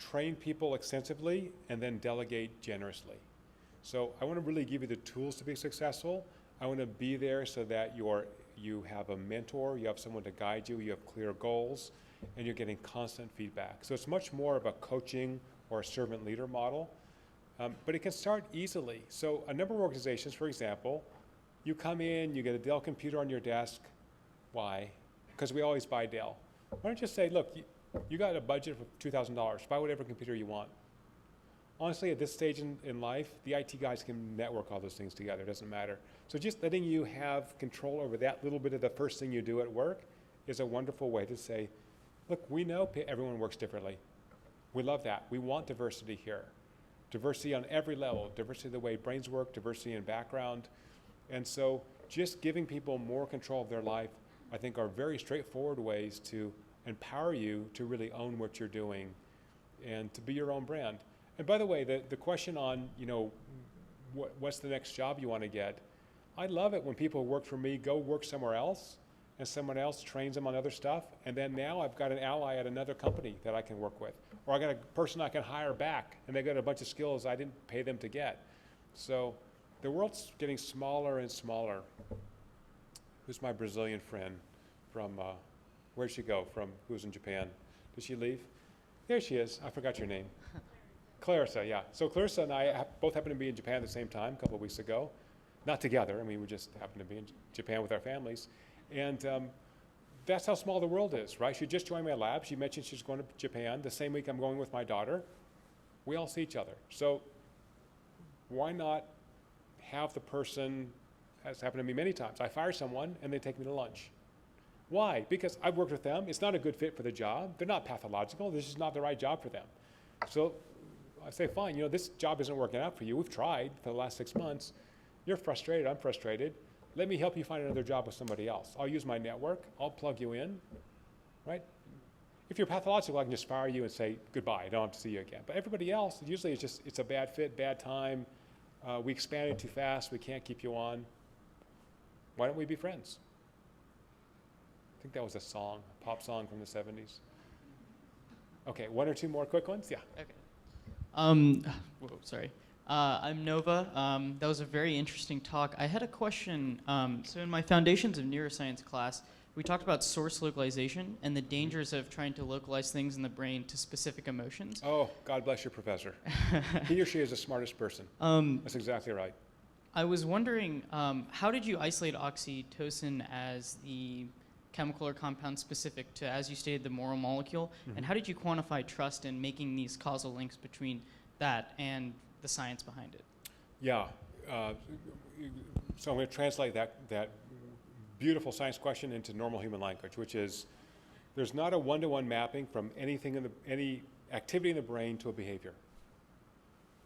train people extensively, and then delegate generously. So I want to really give you the tools to be successful. I want to be there so that you have a mentor, you have someone to guide you, you have clear goals, and you're getting constant feedback. So it's much more of a coaching or a servant leader model, but it can start easily. So a number of organizations, for example, you come in, you get a Dell computer on your desk. Why? Because we always buy Dell. Why don't you say, look, you got a budget for $2,000, buy whatever computer you want. Honestly, at this stage in life, the IT guys can network all those things together, it doesn't matter. So just letting you have control over that little bit of the first thing you do at work is a wonderful way to say, look, we know everyone works differently. We love that. We want diversity here. Diversity on every level, diversity of the way brains work, diversity in background. And so just giving people more control of their life, I think, are very straightforward ways to empower you to really own what you're doing and to be your own brand. And by the way, the question on, what's the next job you want to get? I love it when people who work for me go work somewhere else and someone else trains them on other stuff, and then now I've got an ally at another company that I can work with. Or I got a person I can hire back, and they got a bunch of skills I didn't pay them to get. So the world's getting smaller and smaller. Who's my Brazilian friend from, where'd she go from, who's in Japan? Did she leave? There she is, I forgot your name. Clarissa, yeah. So Clarissa and I both happened to be in Japan at the same time a couple of weeks ago. Not together, I mean, we just happened to be in Japan with our families. And that's how small the world is, right? She just joined my lab. She mentioned she's going to Japan. The same week I'm going with my daughter. We all see each other. So why not have the person, as happened to me many times, I fire someone and they take me to lunch. Why? Because I've worked with them. It's not a good fit for the job. They're not pathological. This is not the right job for them. So I say, fine, this job isn't working out for you. We've tried for the last 6 months. You're frustrated, I'm frustrated. Let me help you find another job with somebody else. I'll use my network, I'll plug you in, right? If you're pathological, I can just fire you and say, goodbye, I don't have to see you again. But everybody else, usually it's a bad fit, bad time. We expanded too fast, we can't keep you on. Why don't we be friends? I think that was a song, a pop song from the 70s. Okay, one or two more quick ones, yeah. Okay. Whoa, sorry. I'm Nova. That was a very interesting talk. I had a question. So in my Foundations of Neuroscience class, we talked about source localization and the dangers of trying to localize things in the brain to specific emotions. Oh, God bless your professor. He or she is the smartest person. That's exactly right. I was wondering, how did you isolate oxytocin as the chemical or compound specific to, as you stated, the moral molecule? Mm-hmm. And how did you quantify trust in making these causal links between that and the science behind it? Yeah, so I'm going to translate that beautiful science question into normal human language, which is there's not a one-to-one mapping from any activity in the brain to a behavior.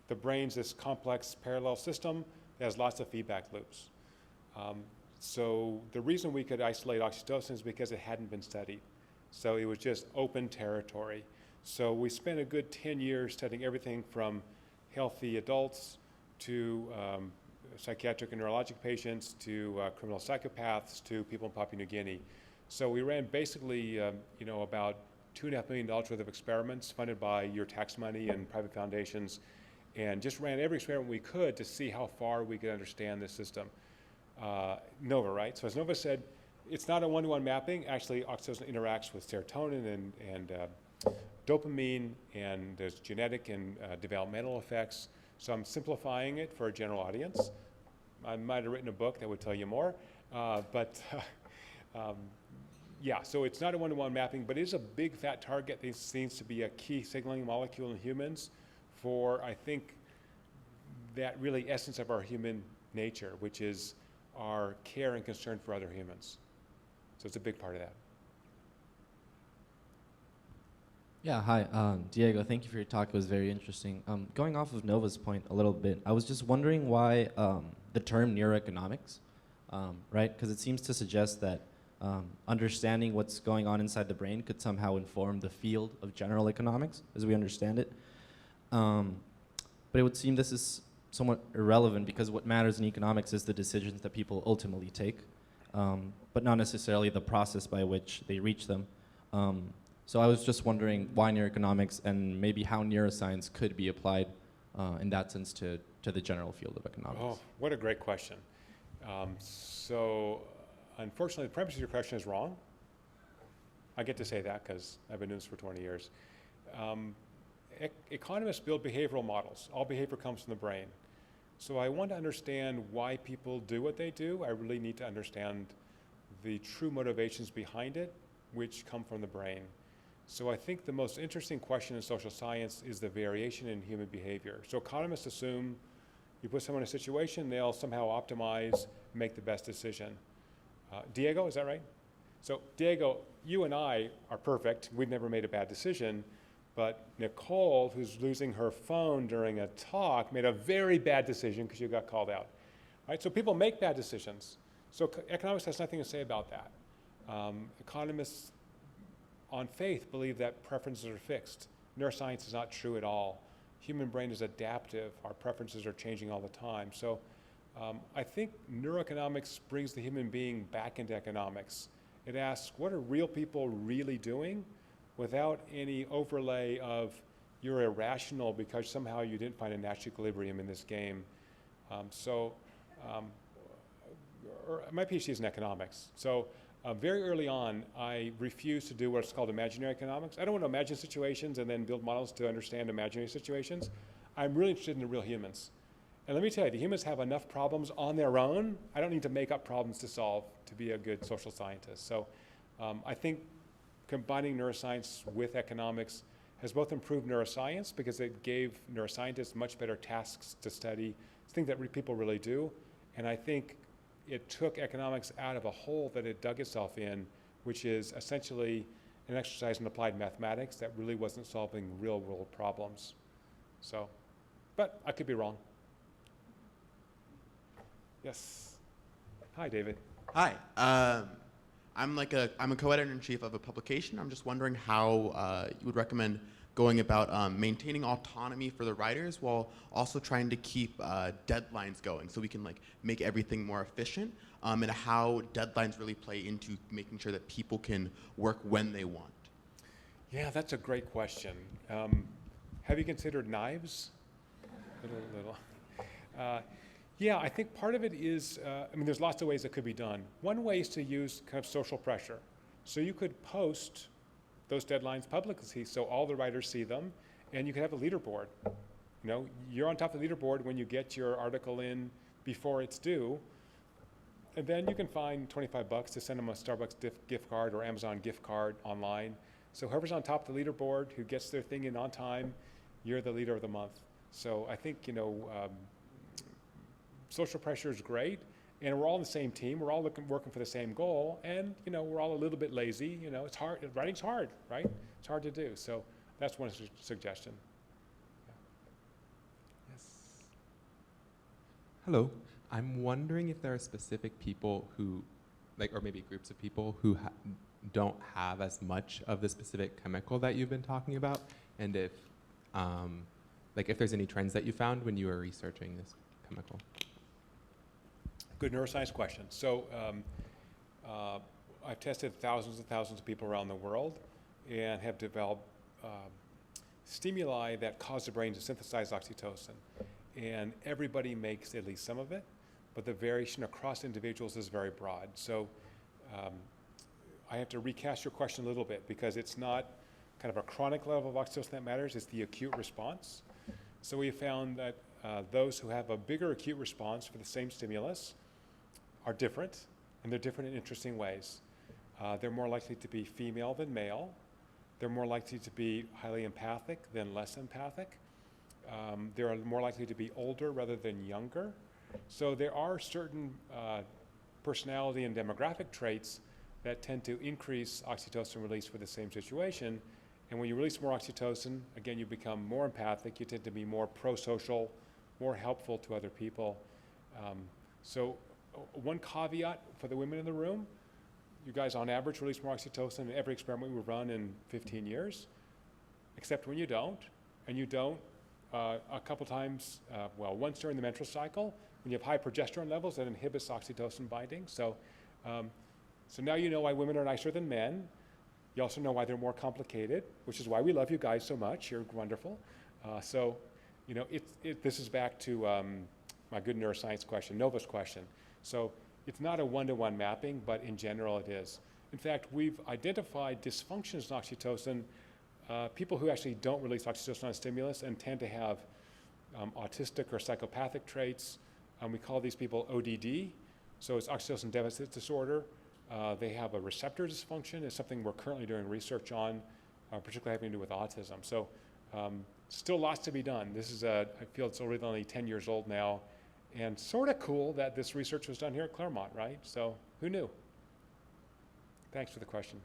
The brain's this complex parallel system that has lots of feedback loops. So the reason we could isolate oxytocin is because it hadn't been studied. So it was just open territory. So we spent a good 10 years studying everything from healthy adults to psychiatric and neurologic patients to criminal psychopaths to people in Papua New Guinea. So we ran basically, about $2.5 million worth of experiments funded by your tax money and private foundations, and just ran every experiment we could to see how far we could understand this system. Nova, right? So as Nova said, it's not a one-to-one mapping. Actually, oxytocin interacts with serotonin and dopamine, and there's genetic and developmental effects. So I'm simplifying it for a general audience. I might have written a book that would tell you more, yeah, so it's not a one-to-one mapping, but it is a big fat target. It seems to be a key signaling molecule in humans for, I think, that really essence of our human nature, which is our care and concern for other humans. So it's a big part of that. Yeah, hi, Diego, thank you for your talk. It was very interesting. Going off of Nova's point a little bit, I was just wondering why the term neuroeconomics, right? Because it seems to suggest that understanding what's going on inside the brain could somehow inform the field of general economics as we understand it. But it would seem this is somewhat irrelevant because what matters in economics is the decisions that people ultimately take, but not necessarily the process by which they reach them. So I was just wondering why neuroeconomics and maybe how neuroscience could be applied in that sense to the general field of economics. Oh, what a great question. So unfortunately, the premise of your question is wrong. I get to say that because I've been doing this for 20 years. Economists build behavioral models. All behavior comes from the brain. So I want to understand why people do what they do. I really need to understand the true motivations behind it, which come from the brain. So I think the most interesting question in social science is the variation in human behavior. So economists assume you put someone in a situation, they'll somehow optimize, make the best decision. Diego, is that right? So Diego, you and I are perfect. We've never made a bad decision. But Nicole, who's losing her phone during a talk, made a very bad decision because you got called out. Right? So people make bad decisions. So economics has nothing to say about that. Economists on faith believe that preferences are fixed. Neuroscience is not true at all. Human brain is adaptive. Our preferences are changing all the time. So I think neuroeconomics brings the human being back into economics. It asks, what are real people really doing without any overlay of you're irrational because somehow you didn't find a natural equilibrium in this game. My PhD is in economics. So very early on, I refused to do what's called imaginary economics. I don't want to imagine situations and then build models to understand imaginary situations. I'm really interested in the real humans. And let me tell you, the humans have enough problems on their own. I don't need to make up problems to solve to be a good social scientist. So I think combining neuroscience with economics has both improved neuroscience because it gave neuroscientists much better tasks to study, things that people really do. And I think it took economics out of a hole that it dug itself in, which is essentially an exercise in applied mathematics that really wasn't solving real world problems. So, but I could be wrong. Yes. Hi, David. Hi. I'm a co-editor-in-chief of a publication. I'm just wondering how you would recommend going about maintaining autonomy for the writers while also trying to keep deadlines going so we can make everything more efficient, and how deadlines really play into making sure that people can work when they want. Yeah, that's a great question. Have you considered knives? Little. Yeah, I think part of it is, there's lots of ways it could be done. One way is to use kind of social pressure. So you could post those deadlines publicly so all the writers see them, and you could have a leaderboard. You know, you're on top of the leaderboard when you get your article in before it's due, and then you can find $25 to send them a Starbucks gift card or Amazon gift card online. So whoever's on top of the leaderboard who gets their thing in on time, you're the leader of the month. So I think, social pressure is great, and we're all on the same team. We're all working for the same goal, and we're all a little bit lazy. It's hard. Writing's hard, right? It's hard to do. So that's one suggestion. Yeah. Yes. Hello. I'm wondering if there are specific people who, or maybe groups of people who don't have as much of the specific chemical that you've been talking about, and if there's any trends that you found when you were researching this chemical. Good neuroscience question. So I've tested thousands and thousands of people around the world and have developed stimuli that cause the brain to synthesize oxytocin. And everybody makes at least some of it, but the variation across individuals is very broad. So I have to recast your question a little bit because it's not kind of a chronic level of oxytocin that matters, it's the acute response. So we found that those who have a bigger acute response for the same stimulus are different, and they're different in interesting ways. They're more likely to be female than male. They're more likely to be highly empathic than less empathic. They're more likely to be older rather than younger. So there are certain personality and demographic traits that tend to increase oxytocin release for the same situation. And when you release more oxytocin, again, you become more empathic. You tend to be more pro-social, more helpful to other people. So one caveat for the women in the room, you guys on average release more oxytocin in every experiment we run in 15 years, except when you don't. And you don't a couple times, once during the menstrual cycle, when you have high progesterone levels that inhibits oxytocin binding. So now you know why women are nicer than men. You also know why they're more complicated, which is why we love you guys so much. You're wonderful. So, you know, this is back to my good neuroscience question, Nova's question. So it's not a one-to-one mapping, but in general it is. In fact, we've identified dysfunctions in oxytocin, people who actually don't release oxytocin on stimulus and tend to have autistic or psychopathic traits. We call these people ODD, so it's oxytocin deficit disorder. They have a receptor dysfunction. It's something we're currently doing research on, particularly having to do with autism. So still lots to be done. This is I feel it's already only 10 years old now, and sort of cool that this research was done here at Claremont, right? So who knew? Thanks for the question.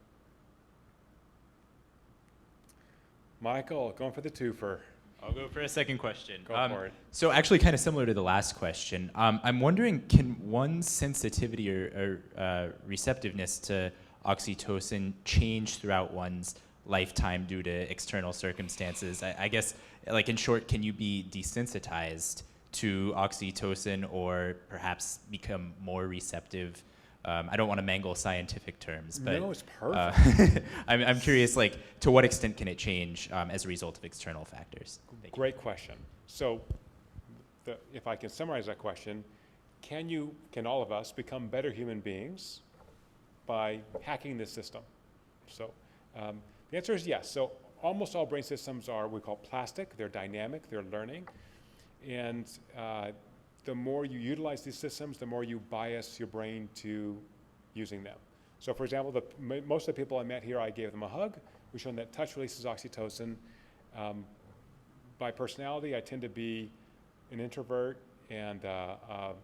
Michael, going for the twofer. I'll go for a second question. Go for it. So actually kind of similar to the last question. I'm wondering, can one's sensitivity or receptiveness to oxytocin change throughout one's lifetime due to external circumstances? I guess, like in short, can you be desensitized to oxytocin or perhaps become more receptive? I don't want to mangle scientific terms, but no, it's perfect. I'm curious, like, to what extent can it change as a result of external factors? Thank you. Great question. So if I can summarize that question, can all of us become better human beings by hacking this system? So the answer is yes. So almost all brain systems are what we call plastic. They're dynamic, they're learning. And the more you utilize these systems, the more you bias your brain to using them. So for example, most of the people I met here, I gave them a hug. We showed them that touch releases oxytocin. By personality, I tend to be an introvert and a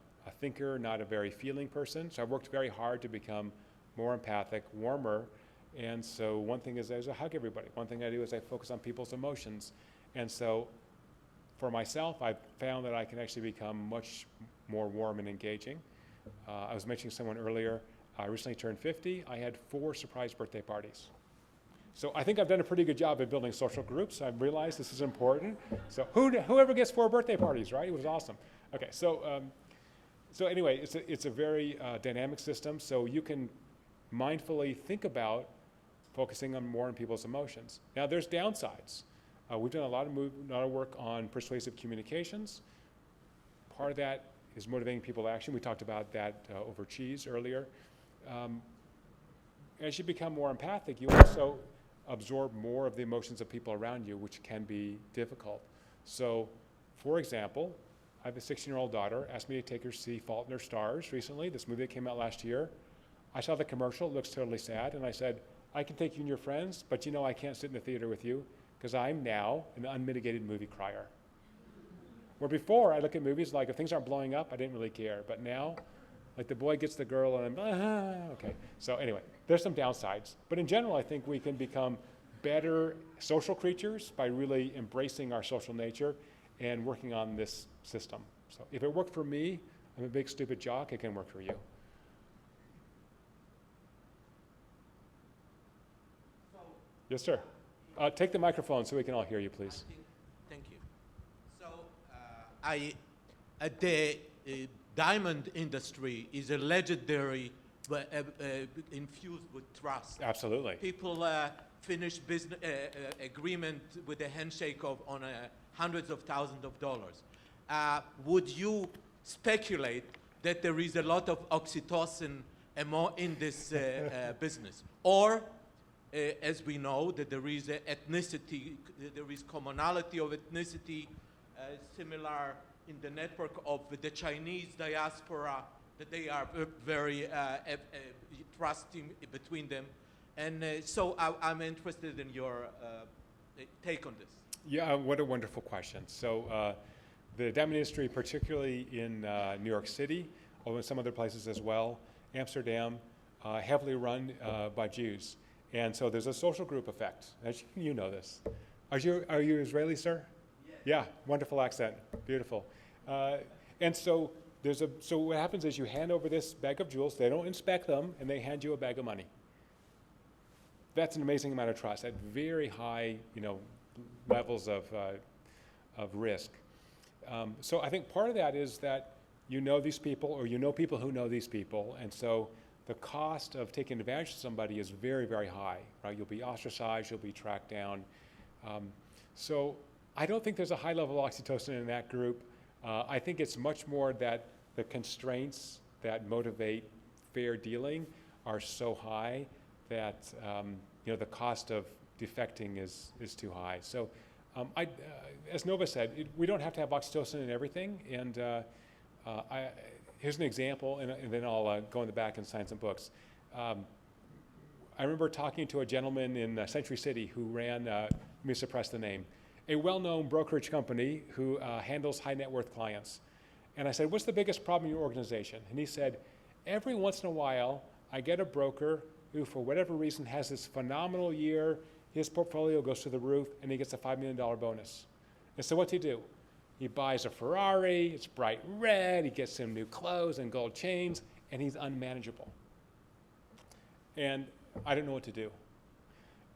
thinker, not a very feeling person. So I've worked very hard to become more empathic, warmer. And so one thing is I hug everybody. One thing I do is I focus on people's emotions. And so for myself, I've found that I can actually become much more warm and engaging. I was mentioning someone earlier, I recently turned 50. I had 4 surprise birthday parties. So I think I've done a pretty good job at building social groups. I've realized this is important. So whoever gets 4 birthday parties, right? It was awesome. Okay, so anyway, it's a very dynamic system. So you can mindfully think about focusing more on people's emotions. Now there's downsides. We've done a lot of work on persuasive communications. Part of that is motivating people to action. We talked about that over cheese earlier. As you become more empathic, you also absorb more of the emotions of people around you, which can be difficult. So, for example, I have a 16-year-old daughter, asked me to take her to see Fault in Her Stars recently, this movie that came out last year. I saw the commercial, it looks totally sad, and I said, I can take you and your friends, but you know I can't sit in the theater with you, because I'm now an unmitigated movie crier. Where before, I look at movies like, if things aren't blowing up, I didn't really care. But now, like the boy gets the girl and I'm, okay. So anyway, there's some downsides. But in general, I think we can become better social creatures by really embracing our social nature and working on this system. So if it worked for me, I'm a big stupid jock, it can work for you. Yes, sir. Take the microphone so we can all hear you, please. Thank you. So the diamond industry is a legendary infused with trust. Absolutely. People finish business agreement with a handshake on hundreds of thousands of dollars. Would you speculate that there is a lot of oxytocin in this business? Or as we know, that there is ethnicity, there is commonality of ethnicity, similar in the network of the Chinese diaspora, that they are very trusting between them. And so I'm interested in your take on this. Yeah, what a wonderful question. So the diamond industry, particularly in New York City, although in some other places as well, Amsterdam, heavily run by Jews. And so there's a social group effect. As you know this. Are you Israeli, sir? Yes. Yeah, wonderful accent, beautiful. And so so what happens is you hand over this bag of jewels, they don't inspect them, and they hand you a bag of money. That's an amazing amount of trust at very high, levels of risk. So I think part of that is that you know these people, or you know people who know these people, and so the cost of taking advantage of somebody is very, very high, right? You'll be ostracized, you'll be tracked down. So I don't think there's a high level of oxytocin in that group. I think it's much more that the constraints that motivate fair dealing are so high that the cost of defecting is too high. So as Nova said, we don't have to have oxytocin in everything. And here's an example, and then I'll go in the back and sign some books. I remember talking to a gentleman in Century City who ran, let me suppress the name, a well-known brokerage company who handles high net worth clients. And I said, what's the biggest problem in your organization? And he said, every once in a while, I get a broker who, for whatever reason, has this phenomenal year, his portfolio goes to the roof, and he gets a $5 million bonus. And so what's he do? He buys a Ferrari, it's bright red, he gets some new clothes and gold chains, and he's unmanageable. And I didn't know what to do.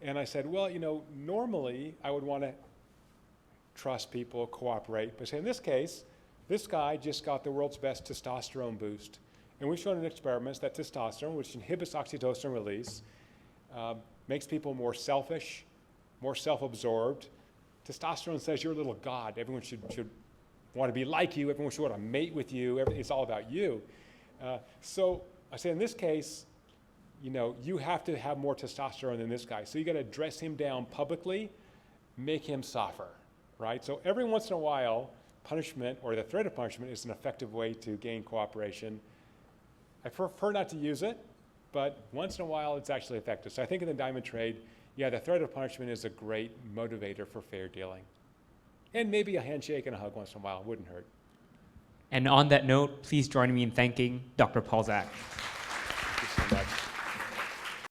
And I said, well, normally I would want to trust people, cooperate, but say in this case, this guy just got the world's best testosterone boost. And we've shown in experiments that testosterone, which inhibits oxytocin release, makes people more selfish, more self-absorbed. Testosterone says you're a little god. Everyone should want to be like you. Everyone should want to mate with you. It's all about you. So I say in this case, you have to have more testosterone than this guy. So you got to dress him down publicly, make him suffer, right? So every once in a while, punishment or the threat of punishment is an effective way to gain cooperation. I prefer not to use it, but once in a while it's actually effective. So I think in the diamond trade, the threat of punishment is a great motivator for fair dealing. And maybe a handshake and a hug once in a while wouldn't hurt. And on that note, please join me in thanking Dr. Paul Zak. Thank you so much.